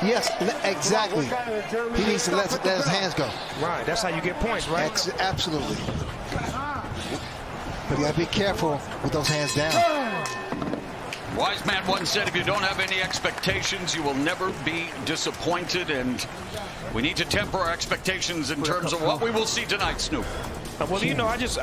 K: Yes, exactly. He needs to let his hands go.
L: Right, that's how you get points, right?
K: Absolutely. But you gotta be careful with those hands down.
I: Wise man once said, if you don't have any expectations, you will never be disappointed. And we need to temper our expectations in terms of what we will see tonight, Snoop.
L: Well, you know, I'm so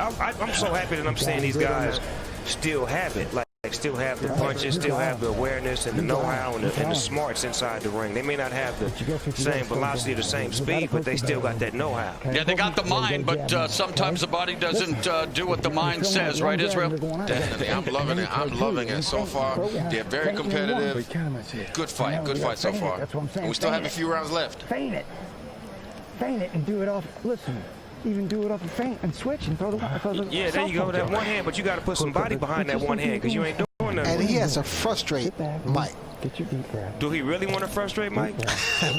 L: happy that I'm seeing these guys still have it. Like still have the punches, still have the awareness and the know-how and the smarts inside the ring. They may not have the same velocity, the same speed, but they still got that know-how.
I: Yeah, they got the mind, but sometimes the body doesn't do what the mind says, right, Israel?
J: Definitely. I'm loving it. I'm loving it so far. They're very competitive. Good fight so far. And we still have a few rounds left.
Q: Feint it and do it off. Listen. Even do it off the feint and switch and throw the
L: yeah, there you go. That one hand, but you got to put some body behind that one hand because you ain't doing nothing.
K: And he has to frustrate Mike.
Q: Get your deep breath.
L: Do he really want to frustrate Mike?
J: I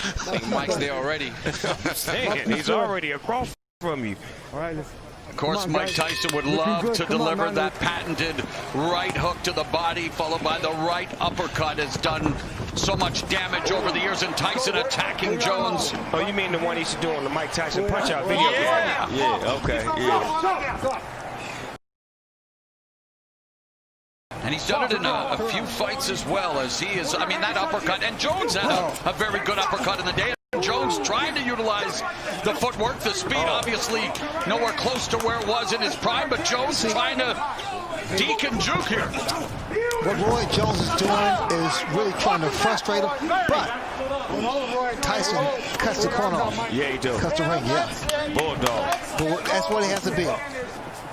J: think Mike's there already.
L: He's already across from you.
Q: All right, let's.
I: Of course, Mike Tyson would love to deliver that patented right hook to the body, followed by the right uppercut. Has done so much damage over the years, and Tyson attacking Jones.
L: Oh, you mean the one he used to do on the Mike Tyson Punch-Out video?
I: Yeah.
L: Yeah, okay, yeah.
I: And he's done it in a few fights as well, as he is, I mean, that uppercut, and Jones had a very good uppercut in the day. Jones trying to utilize the footwork, the speed, obviously nowhere close to where it was in his prime, but Jones trying to deke and juke here.
K: What Roy Jones is doing is really trying to frustrate him, but Tyson cuts the corner off.
L: Yeah, he does.
K: Cuts the ring, yeah.
L: Bulldog.
K: That's what he has to be.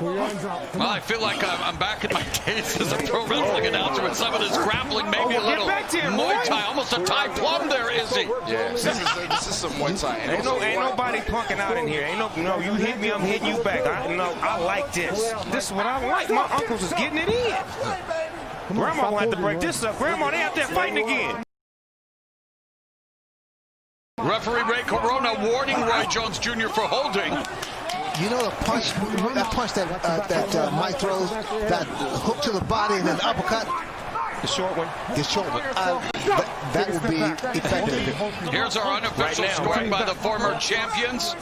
I: Well, I feel like I'm back in my days as a pro wrestling announcer with some of this grappling, maybe a little Muay Thai, almost a Thai plum there, is he?
J: Yeah, this is some Muay Thai.
L: Ain't nobody punking out in here. No, you hit me, I'm hitting you back. I like this. This is what I like. My uncles is getting it in. Grandma will have to break this up. Grandma, they out there fighting again.
I: Referee Ray Corona warning Roy Jones Jr. for holding.
K: You know the punch that Mike throws, that hook to the body and then uppercut?
L: The short one.
K: The short one. That would be effective.
I: Here's our unofficial scoring by the former champions.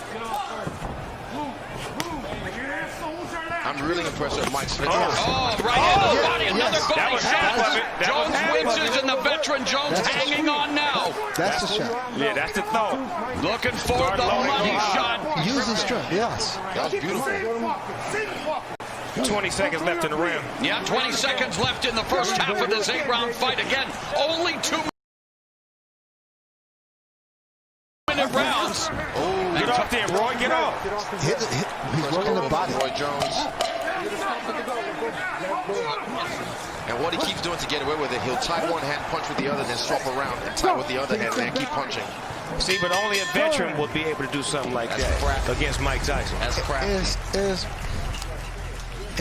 J: I'm really impressed with Mike's finish.
I: Oh, right hand to the body, another body shot. Jones winces, and the veteran Jones hanging on now.
K: That's the shot.
L: Yeah, that's the thought.
I: Looking for the money shot.
K: Using strength, yes.
J: That was beautiful.
L: 20 seconds left in the round.
I: Yeah, 20 seconds left in the first half of this 8-round fight. Again, only 2-minute rounds.
L: Get off there, Roy. Get off.
K: He's working the body.
J: Roy Jones. And what he keeps doing to get away with it, he'll tie one hand, punch with the other, then swap around and tie with the other hand, and then keep punching.
L: See, but only a veteran would be able to do something like that against Mike Tyson.
J: That's crap.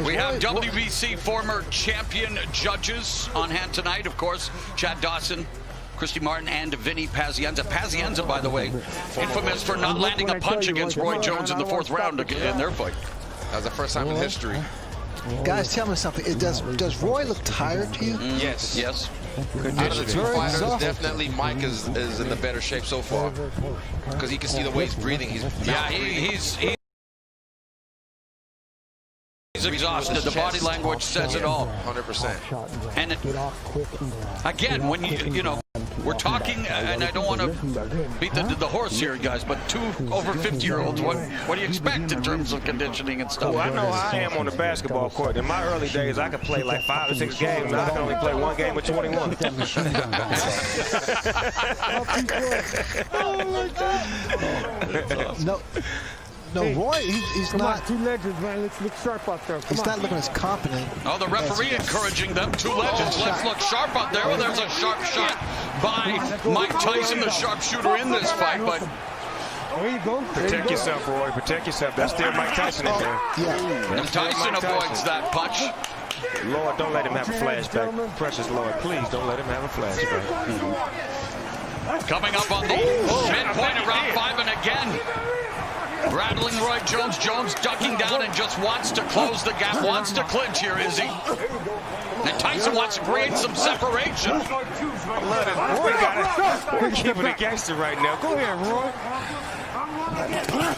I: We have WBC former champion judges on hand tonight, of course. Chad Dawson, Christy Martin, and Vinny Pazienza. Pazienza, by the way, infamous for not landing a punch against Roy Jones in the 4th round in their fight.
J: That was the first time in history.
K: Guys, tell me something. Does Roy look tired to you?
J: Yes.
I: Yes.
J: Out of the 2 fighters, definitely Mike is in the better shape so far. Because you can see the way he's breathing. He's
I: exhausted. The body language says it all.
J: 100%.
I: And again, when you know, we're talking, and I don't want to beat the horse here, guys, but 2 over 50-year-olds, what do you expect in terms of conditioning and stuff?
L: Well, I know how I am on the basketball court. In my early days, I could play like 5 or 6 games. Now I can only play 1 game of 21.
K: No, Roy, he's
P: Come
K: not.
P: on, 2 legends, man. Let's look sharp out there.
K: He's not looking as confident.
I: Oh, the referee encouraging them. 2 legends. Let's look sharp out there. Well, there's a sharp shot by Mike Tyson, the sharpshooter in this fight, but
P: there you go.
L: Protect yourself, Roy. Protect yourself. That's still Mike Tyson in there.
I: and Tyson avoids that punch.
L: Lord, don't let him have a flashback. Precious Lord, please don't let him have a flashback.
I: Coming up on the midpoint of round 5, and again, rattling Roy Jones. Jones ducking down and just wants to close the gap, wants to clinch here, is he? And Tyson wants to create some separation.
L: I love it. We're keeping it gangster right now. Go ahead, Roy.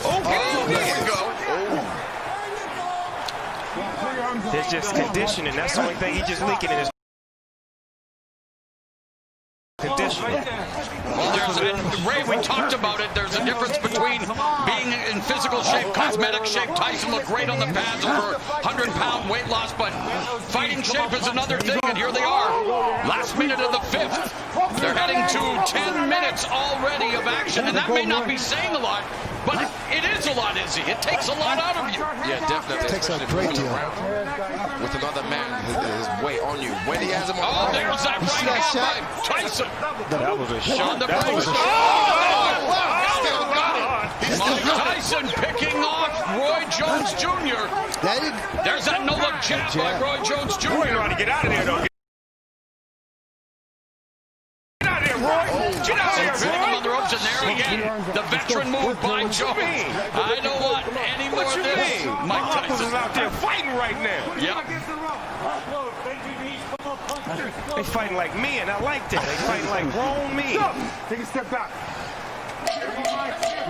I: Oh, there you go.
L: There's just conditioning. That's the only thing he's just leaking in his conditioning.
I: Well, Ray, we talked about it. There's a difference between being in physical shape, cosmetic shape. Tyson looked great on the pads, over 100-pound weight loss, but fighting shape is another thing, and here they are. Last minute of the 5th. They're heading to 10 minutes already of action, and that may not be saying a lot, but it is a lot, Izzy. It takes a lot out of you.
J: Yeah, definitely.
K: It takes a great deal.
J: With another man, his weight on you. When he has him on.
I: Oh, there was that right hand by Tyson.
L: That was a shot.
I: That was a shot. Still got it. Mike Tyson picking off Roy Jones Jr. There's that no-look jab by Roy Jones Jr.
L: Roy trying to get out of there, though. Get out of there, Roy. Get out of there,
I: Hitting him
L: Roy.
I: on the ropes, and there again, the veteran move by Jones. I don't want any more of this. Mike
L: My uncles
I: Tyson
L: is out there fighting right now.
I: Yep.
L: They fighting like men. I like that. They fighting like grown men.
P: Take a step back.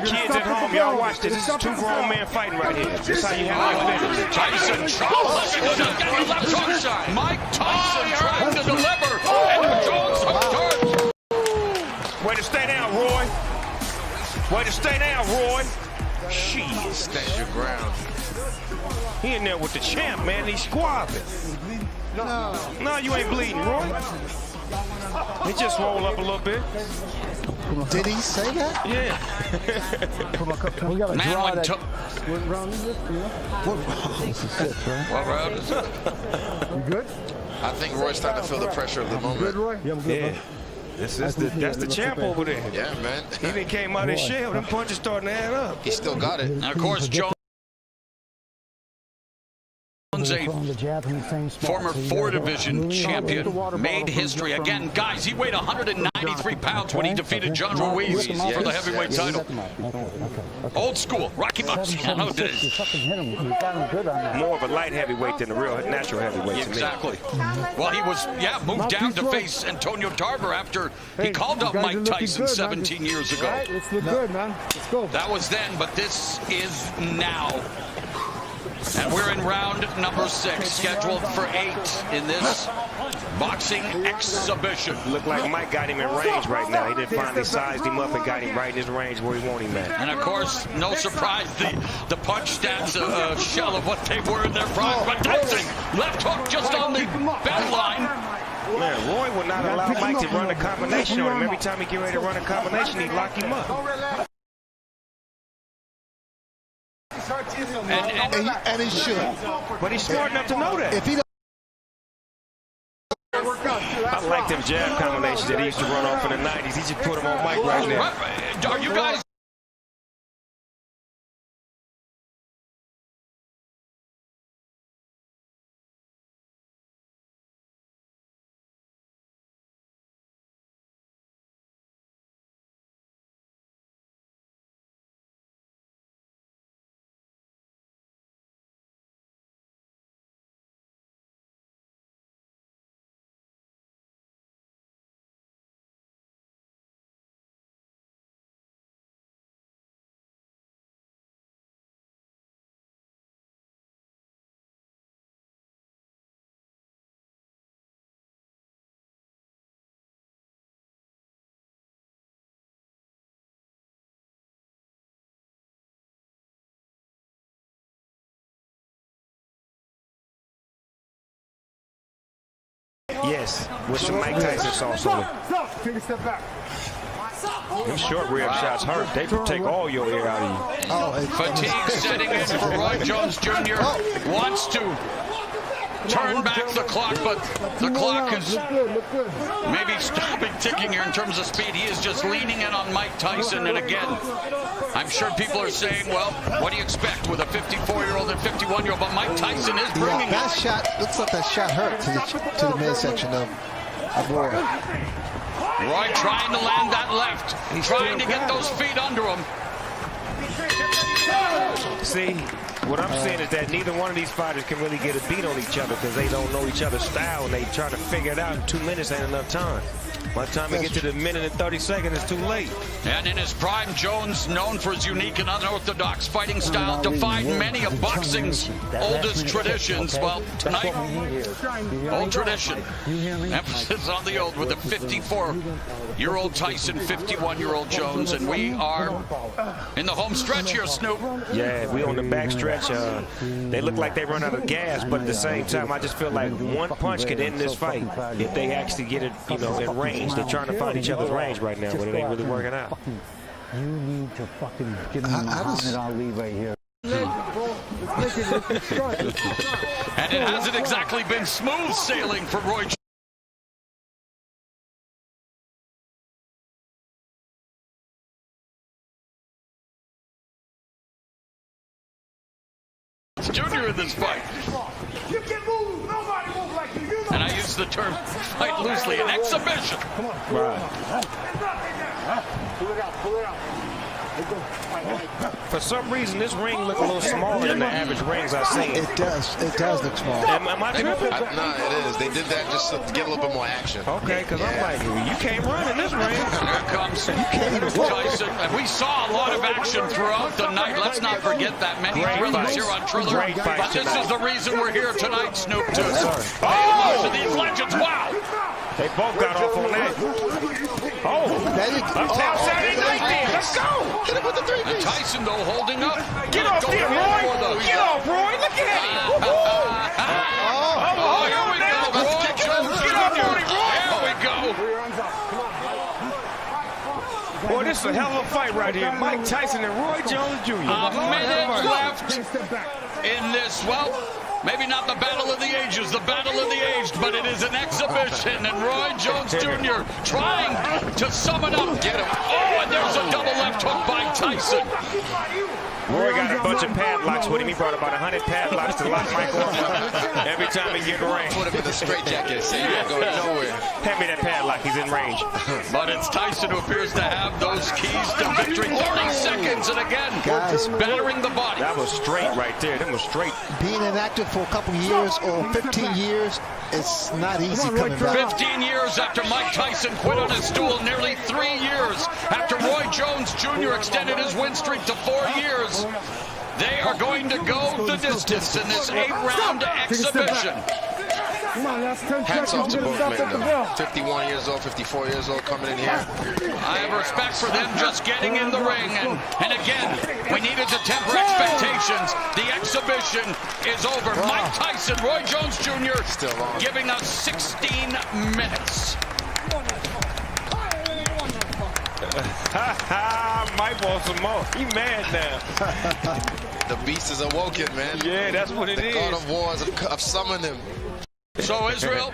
L: Kids at home, y'all watch this. This is 2 grown men fighting right here. This is how you handle it.
I: Tyson Charles getting the left hook shot. Mike Tyson trying to deliver, and Jones hooked hard.
L: Way to stay down, Roy. Way to stay down, Roy. Shit.
J: Stand your ground.
L: He in there with the champ, man. He's squabbing. No, you ain't bleeding, Roy. He just roll up a little bit.
K: Did he say that?
L: Yeah.
Q: We got to
I: Man,
Q: draw
I: when
Q: that.
I: to-
Q: What round is this? You know? This is 6, right?
I: What round is it?
Q: You good?
J: I think Roy's starting to feel the pressure of the moment.
Q: Good, Roy? Yeah, I'm good.
L: Yeah. That's the champ over there.
J: Yeah, man.
L: He done came out his shell. Them punches starting to add up.
J: He still got it.
I: And of course, Jones, a former 4 division champion, made history. Again, guys, he weighed 193 pounds when he defeated John Ruiz for the heavyweight title. Old school, Rocky Marciano did it.
L: More of a light heavyweight than a real natural heavyweight to me.
I: Exactly. Well, he was, moved down to face Antonio Tarver after he called out Mike Tyson 17 years ago.
P: All right, let's look good, man. Let's go.
I: That was then, but this is now. And we're in round number 6, scheduled for 8 in this boxing exhibition.
L: Look like Mike got him in range right now. He done finally sized him up and got him right in his range where he want him at.
I: And of course, no surprise, the punch stats a shell of what they were in their prime. But Tyson, left hook just on the bell line.
L: Man, Roy would not allow Mike to run a combination on him. Every time he get ready to run a combination, he'd lock him up.
K: And he should.
L: But he's smart enough to know that.
K: If he don't,
L: I like them jab combinations that he used to run off in the 90s. He just put them on Mike right now.
I: Are you guys
L: Yes, with some Mike Tyson sauce on it.
P: Stop. Take a step back.
L: These short rib shots hurt. They can take all your air out of you.
I: Fatigue setting in for Roy Jones Jr. Wants to turn back the clock, but the clock is maybe stopping ticking here in terms of speed. He is just leaning in on Mike Tyson, and again, I'm sure people are saying, well, what do you expect with a 54-year-old and 51-year-old? But Mike Tyson is bringing
K: that
I: it.
K: shot looks like that shot hurt to the midsection of Roy.
I: Roy trying to land that left, trying to get those feet under him.
L: See, what I'm saying is that neither one of these fighters can really get a beat on each other because they don't know each other's style, and they try to figure it out in 2 minutes ain't enough time. By the time we get to the minute and 30 seconds, it's too late.
I: And in his prime, Jones, known for his unique and unorthodox fighting style, defied many of boxing's oldest traditions. Well, tonight, old tradition. Emphasis on the old with the 54-year-old Tyson, 51-year-old Jones, and we are in the home stretch here, Snoop.
L: Yeah, we on the back stretch. They look like they run out of gas, but at the same time, I just feel like one punch could end this fight if they actually get it, you know, in range. They're trying to find each other's range right now, but it ain't really working out.
Q: You need to fucking give me Muhammad Ali right here.
I: And it hasn't exactly been smooth sailing for Roy Jr. in this fight.
P: You can move. Nobody move like you.
I: And I use the term fight loosely, an exhibition.
P: Come on.
L: Right.
P: Pull it out. Pull it out.
L: For some reason, this ring look a little smaller than the average rings I've seen.
K: It does look small.
L: Am I tripping?
J: No, it is. They did that just to get a little bit more action.
L: Okay, because I'm like, you can't run in this ring.
I: Here comes Tyson. And we saw a lot of action throughout the night. Let's not forget that. Many thrillers here on Triller. But this is the reason we're here tonight, Snoop, too. Oh! These legends, wow!
L: They both got off on that. Uptown Saturday night then. Let's go.
K: Hit him with the 3 piece.
I: Tyson, though, holding up.
L: Get off there, Roy. Get off, Roy. Look at him.
I: Oh, here we go. Roy Jones
L: Get off, Roy.
I: Here we go.
L: Boy, this is a hell of a fight right here. Mike Tyson and Roy Jones Jr.
I: A minute left in this, well, maybe not the battle of the ages, the battle of the aged, but it is an exhibition, and Roy Jones Jr. trying to sum it up. Get him. Oh, and there's a double left hook by Tyson.
L: Roy got a bunch of padlocks with him. He brought about 100 padlocks to lock Michael up every time he get in range.
J: Put him in the straitjacket, so you ain't going nowhere.
L: Hand me that padlock. He's in range.
I: But it's Tyson who appears to have those keys to victory. 30 seconds, and again, battering the body.
L: That was straight right there. That was straight.
K: Being inactive for a couple years or 15 years, it's not easy coming back.
I: 15 years after Mike Tyson quit on his stool, nearly 3 years after Roy Jones Jr. extended his win streak to 4 years. They are going to go the distance in this 8-round exhibition.
J: Hats off to both men, though. 51 years old, 54 years old coming in here.
I: I have respect for them just getting in the ring. And again, we needed to temper expectations. The exhibition is over. Mike Tyson, Roy Jones Jr.
J: Still on.
I: Giving us 16 minutes.
L: Mike wants some more. He mad now.
J: The beast is awoken, man.
L: Yeah, that's what it is.
J: The God of Wars have summoned him.
I: So, Israel,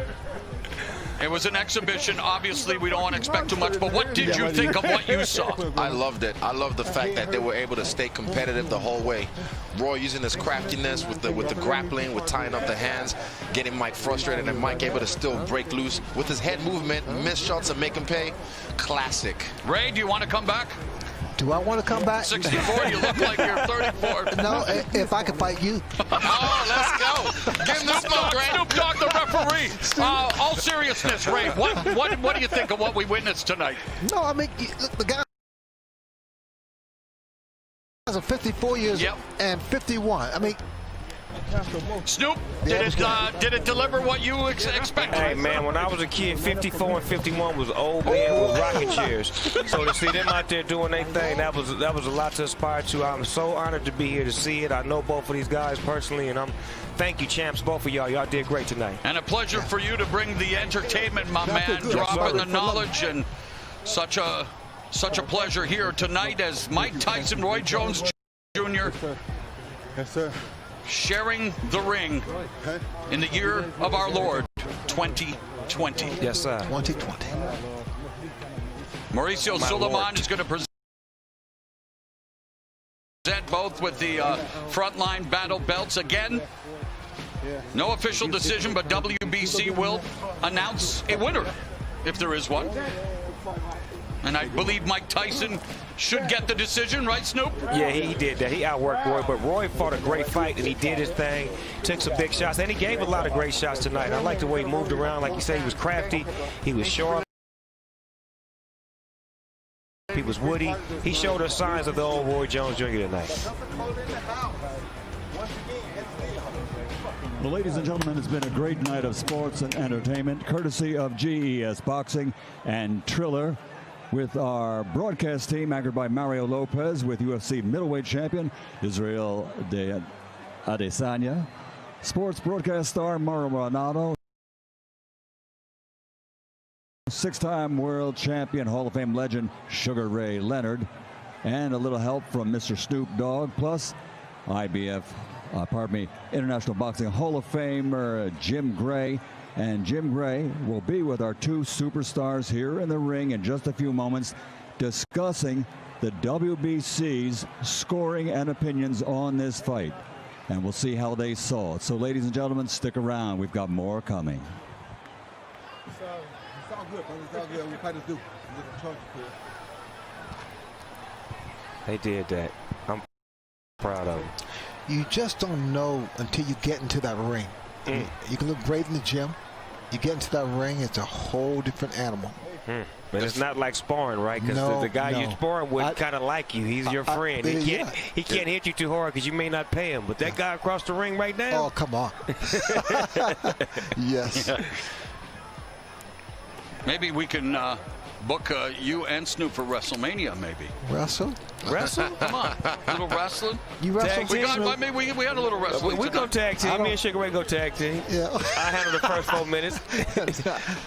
I: it was an exhibition. Obviously, we don't want to expect too much, but what did you think of what you saw?
J: I loved it. I loved the fact that they were able to stay competitive the whole way. Roy using his craftiness with the grappling, with tying up the hands, getting Mike frustrated, and Mike able to still break loose with his head movement, miss shots and make him pay. Classic.
I: Ray, do you want to come back?
K: Do I want to come back?
I: 64, you look like you're 34.
K: No, if I could fight you.
J: Oh, let's go. Give him the smoke, Ray.
I: Snoop Dogg, the referee. All seriousness, Ray, what do you think of what we witnessed tonight?
K: No, I mean, look, the guys are 54 years and 51. I mean,
I: Snoop, did it deliver what you expected?
L: Hey, man, when I was a kid, 54 and 51 was old men with rocking chairs. So to see them out there doing their thing, that was a lot to aspire to. I'm so honored to be here to see it. I know both of these guys personally, and thank you, champs, both of y'all. Y'all did great tonight.
I: And a pleasure for you to bring the entertainment, my man, dropping the knowledge, and such a pleasure here tonight as Mike Tyson, Roy Jones Jr.
P: Yes, sir.
I: Sharing the ring in the year of our Lord, 2020.
L: Yes, sir.
K: 2020.
I: Mauricio Sulaiman is going to present both with the frontline battle belts again. No official decision, but WBC will announce a winner, if there is one. And I believe Mike Tyson should get the decision, right, Snoop?
L: Yeah, he did that. He outworked Roy, but Roy fought a great fight, and he did his thing, took some big shots, and he gave a lot of great shots tonight. I like the way he moved around. Like you said, he was crafty, he was sharp, he was woody. He showed us signs of the old Roy Jones Jr. tonight.
M: Well, ladies and gentlemen, it's been a great night of sports and entertainment, courtesy of GES Boxing and Triller, with our broadcast team anchored by Mario Lopez, with UFC middleweight champion Israel Adesanya, sports broadcast star Mauro Ranallo, six-time world champion Hall of Fame legend Sugar Ray Leonard, and a little help from Mr. Snoop Dogg, plus International Boxing Hall of Famer Jim Gray. And Jim Gray will be with our two superstars here in the ring in just a few moments, discussing the WBC's scoring and opinions on this fight. And we'll see how they saw it. So, ladies and gentlemen, stick around. We've got more coming.
P: It's all good, brother. It's all good. We fighters do.
L: They did that. I'm proud of them.
K: You just don't know until you get into that ring. You can look great in the gym. You get into that ring, it's a whole different animal.
L: But it's not like sparring, right? Because the guy you're sparring with kind of like you. He's your friend. He can't hit you too hard because you may not pay him. But that guy across the ring right now.
K: Oh, come on. Yes.
I: Yeah. Maybe we can book you and Snoop for WrestleMania, maybe.
K: Wrestle?
I: Come on. A little wrestling.
K: You wrestle?
I: We had a little wrestling.
L: We go tag team. Me and Sugar Ray go tag team.
K: Yeah.
L: I handle the first 4 minutes.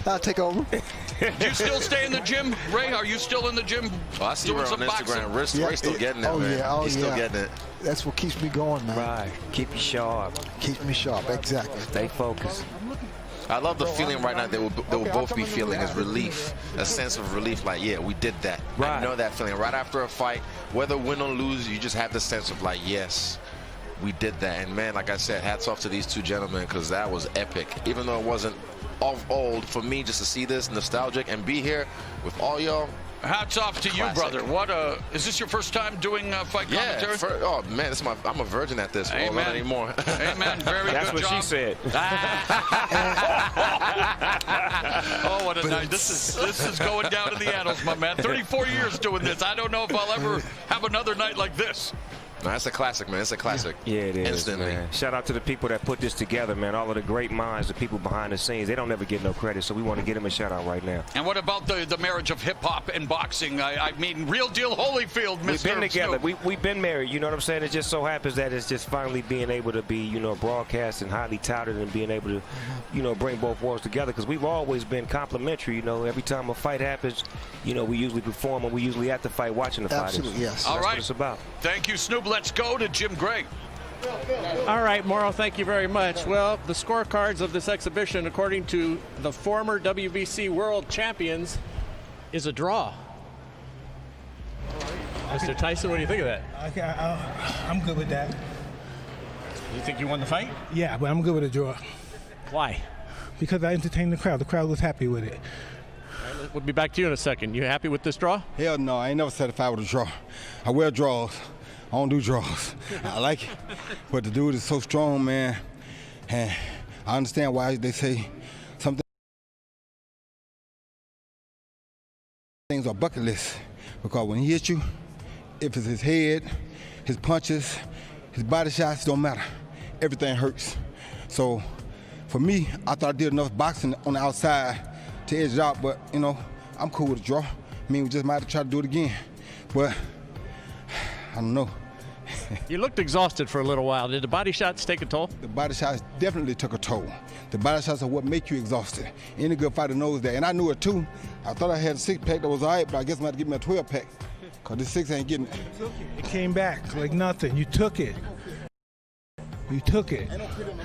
K: I'll take over.
I: Do you still stay in the gym, Ray? Are you still in the gym?
J: I see her on Instagram. Ray's still getting it, man.
K: Yeah,
J: He's still getting it.
K: That's what keeps me going, man.
L: Right. Keep you sharp.
K: Keeps me sharp, exactly.
L: Stay focused.
J: I love the feeling right now they will both be feeling is relief, a sense of relief, like, yeah, we did that.
L: Right.
J: I know that feeling. Right after a fight, whether win or lose, you just have the sense of like, yes, we did that. And man, like I said, hats off to these two gentlemen, because that was epic. Even though it wasn't of old, for me just to see this nostalgic and be here with all y'all.
I: Hats off to you, brother. Is this your first time doing fight commentary?
J: Oh man, I'm a virgin at this.
I: Amen.
J: Not anymore.
I: Amen. Very
L: That's
I: good
L: what
I: job.
L: she said.
I: Oh, what a night. This is going down in the annals, my man. 34 years doing this. I don't know if I'll ever have another night like this.
J: No, that's a classic, man. It's a classic.
L: Yeah, it is.
J: Instantly.
L: Man. Shout out to the people that put this together, man. All of the great minds, the people behind the scenes. They don't ever get no credit, so we want to give them a shout out right now.
I: And what about the marriage of hip hop and boxing? I mean, real deal Holyfield, Mr.
L: We've been together.
I: Snoop.
L: We've been married. You know what I'm saying? It just so happens that it's just finally being able to be, broadcast and highly touted, and being able to, bring both worlds together. Because we've always been complimentary. Every time a fight happens, we usually perform, and we usually at the fight watching the fighters.
K: Absolutely, yes.
L: So
I: all
L: that's
I: right.
L: what it's about.
I: Thank you, Snoop. Let's go to Jim Gray.
R: All right, Mauro, thank you very much. Well, the scorecards of this exhibition, according to the former WBC world champions, is a draw. Mr. Tyson, what do you think of that?
S: I'm good with that.
R: You think you won the fight?
S: Yeah, but I'm good with a draw.
R: Why?
S: Because I entertained the crowd. The crowd was happy with it.
R: We'll be back to you in a second. You happy with this draw?
P: Hell no, I ain't never satisfied with a draw. I wear draws. I don't do draws. I like it. But the dude is so strong, man. And I understand why they say some things are bucket list. Because when he hits you, if it's his head, his punches, his body shots, don't matter. everything hurts. So for me, I thought I did enough boxing on the outside to edge it out, but you know, I'm cool with a draw. I mean, we just might have to try to do it again, but I don't know.
R: You looked exhausted for a little while. Did the body shots take a toll?
P: The body shots definitely took a toll. The body shots are what make you exhausted. Any good fighter knows that, and I knew it too. I thought I had a 6-pack that was all right, but I guess I'm going to give me a 12-pack, because this 6 ain't getting it.
S: It came back like nothing. You took it. You took it.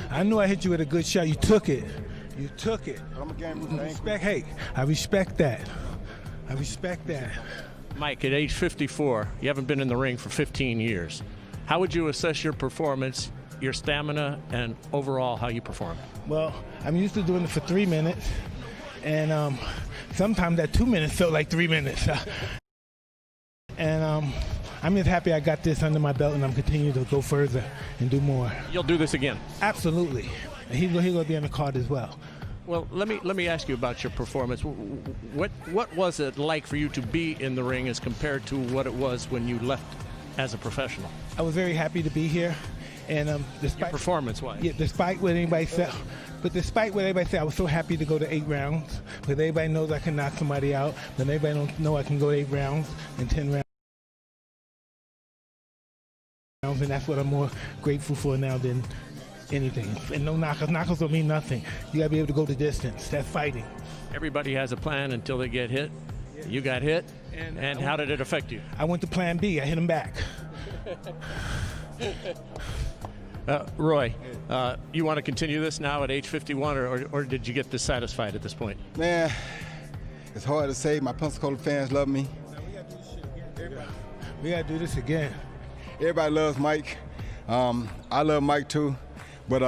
S: I knew I hit you with a good shot. You took it. You took it. Hey, I respect that. I respect that.
R: Mike, at age 54, you haven't been in the ring for 15 years. How would you assess your performance, your stamina, and overall how you perform?
S: Well, I'm used to doing it for 3 minutes, and sometimes that 2 minutes felt like 3 minutes. And I'm just happy I got this under my belt, and I'm continuing to go further and do more.
R: You'll do this again?
S: Absolutely. And he's going to be on the card as well.
R: Well, let me ask you about your performance. What was it like for you to be in the ring as compared to what it was when you left as a professional?
S: I was very happy to be here, and despite
R: performance-wise.
S: Yeah, despite what anybody said, I was so happy to go to 8 rounds. But everybody knows I can knock somebody out, but everybody don't know I can go 8 rounds and 10 rounds. And that's what I'm more grateful for now than anything. And no knockers. Knockers don't mean nothing. You got to be able to go the distance. That's fighting.
R: Everybody has a plan until they get hit. You got hit, and how did it affect you?
S: I went to plan B. I hit him back.
R: Roy, you want to continue this now at age 51, or did you get dissatisfied at this point?
P: Man, it's hard to say. My Pensacola fans love me.
S: We got to do this again.
P: Everybody loves Mike. I love Mike too. But,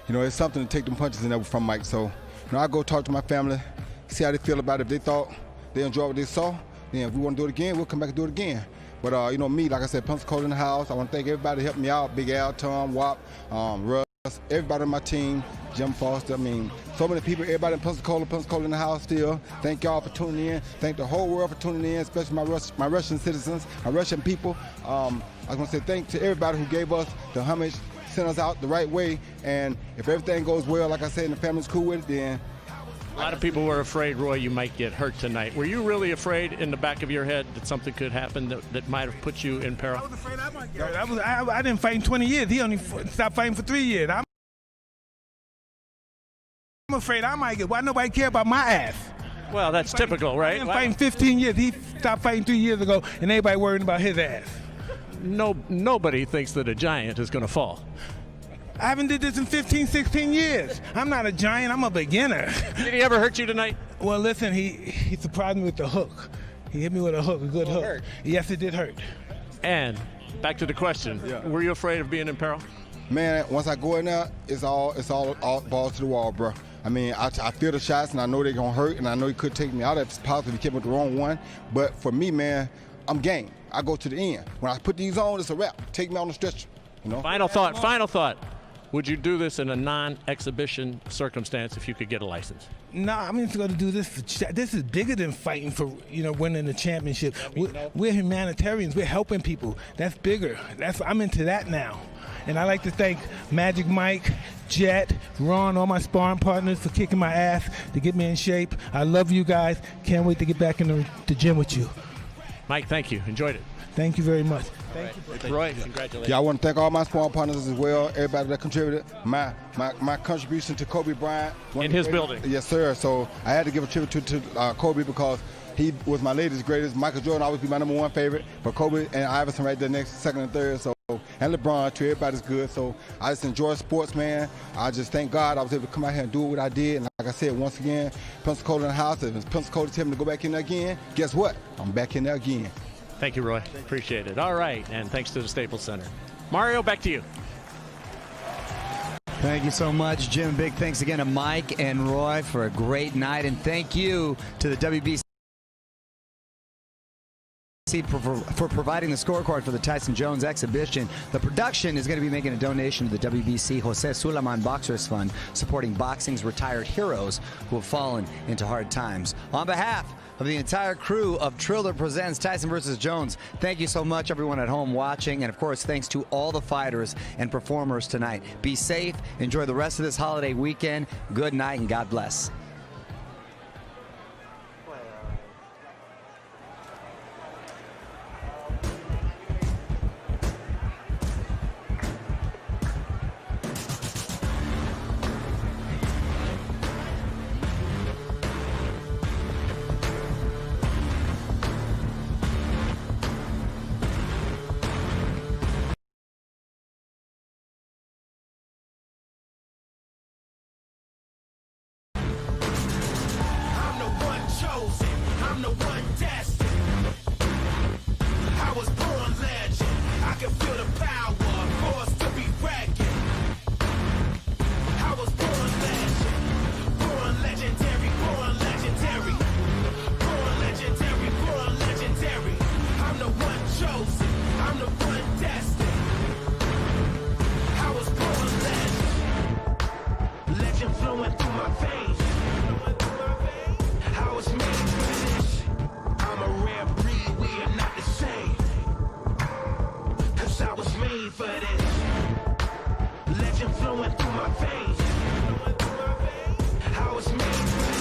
P: you know, it's something to take them punches in there from Mike. So, you know, I go talk to my family, see how they feel about it. If they thought they enjoyed what they saw, then if we want to do it again, we'll come back and do it again. But, you know, me, like I said, Pensacola in the house. I want to thank everybody who helped me out. Big Al, Tom, Wap, Russ, everybody on my team, Jim Foster. I mean, so many people, everybody in Pensacola in the house still. Thank y'all for tuning in. Thank the whole world for tuning in, especially my Russian citizens, my Russian people. I was going to say thank to everybody who gave us the homage, sent us out the right way, and if everything goes well, like I said, and the family's cool with it, then...
R: A lot of people were afraid, Roy, you might get hurt tonight. Were you really afraid in the back of your head that something could happen that might have put you in peril?
S: I was afraid I might get hurt. I didn't fight in 20 years. He only stopped fighting for 3 years. I'm afraid I might get... Why nobody care about my ass?
R: Well, that's typical, right?
S: I've been fighting 15 years. He stopped fighting 3 years ago, and everybody worrying about his ass.
R: Nobody thinks that a giant is going to fall.
S: I haven't did this in 15, 16 years. I'm not a giant, I'm a beginner.
R: Did he ever hurt you tonight?
S: Well, listen, he surprised me with the hook. He hit me with a hook, a good hook.
R: Hurt.
S: Yes, it did hurt.
R: And back to the question, were you afraid of being in peril?
P: Man, once I go in there, it's all balls to the wall, bro. I mean, I feel the shots, and I know they're going to hurt, and I know he could take me out if it's possible if he came with the wrong one. But for me, man, I'm game. I go to the end. When I put these on, it's a wrap. Take me on the stretcher, you know?
R: Final thought. Would you do this in a non-exhibition circumstance if you could get a license?
S: No, I'm just going to do this. This is bigger than fighting for, winning the championship. We're humanitarians. We're helping people. That's bigger. I'm into that now. And I'd like to thank Magic Mike, Jet, Ron, all my sparring partners for kicking my ass to get me in shape. I love you guys. Can't wait to get back in the gym with you.
R: Mike, thank you. Enjoyed it.
S: Thank you very much.
R: Thank you. Roy, congratulations.
P: Yeah, I want to thank all my sparring partners as well, everybody that contributed. My contribution to Kobe Bryant.
R: In his building.
P: Yes, sir. So I had to give a tribute to Kobe because he was my latest greatest. Michael Jordan always be my #1 favorite, but Kobe and Iverson right there next, second and third. So, and LeBron too, everybody's good. So I just enjoy sports, man. I just thank God I was able to come out here and do what I did. And like I said, once again, Pensacola in the house. If Pensacola tell me to go back in there again, guess what? I'm back in there again.
R: Thank you, Roy. Appreciate it. All right, and thanks to the Staples Center. Mario, back to you.
T: Thank you so much, Jim. Big thanks again to Mike and Roy for a great night, and thank you to the WBC for providing the scorecard for the Tyson Jones exhibition. The production is going to be making a donation to the WBC Jose Sulaiman Boxers Fund, supporting boxing's retired heroes who have fallen into hard times. On behalf of the entire crew of Triller Presents Tyson vs. Jones. Thank you so much, everyone at home watching. And, of course, thanks to all the fighters and performers tonight. Be safe. Enjoy the rest of this holiday weekend. Good night, and God bless.
E: I'm the one chosen, I'm the one destined. I was born legend, I can feel the power, forced to be reckoned. I was born legend, born legendary, born legendary. Born legendary, born legendary. I'm the one chosen, I'm the one destined. I was born legend, legend flowing through my veins. I was made for this. I'm a rare breed, we are not the same. Cause I was made for this. Legend flowing through my veins. I was made for this.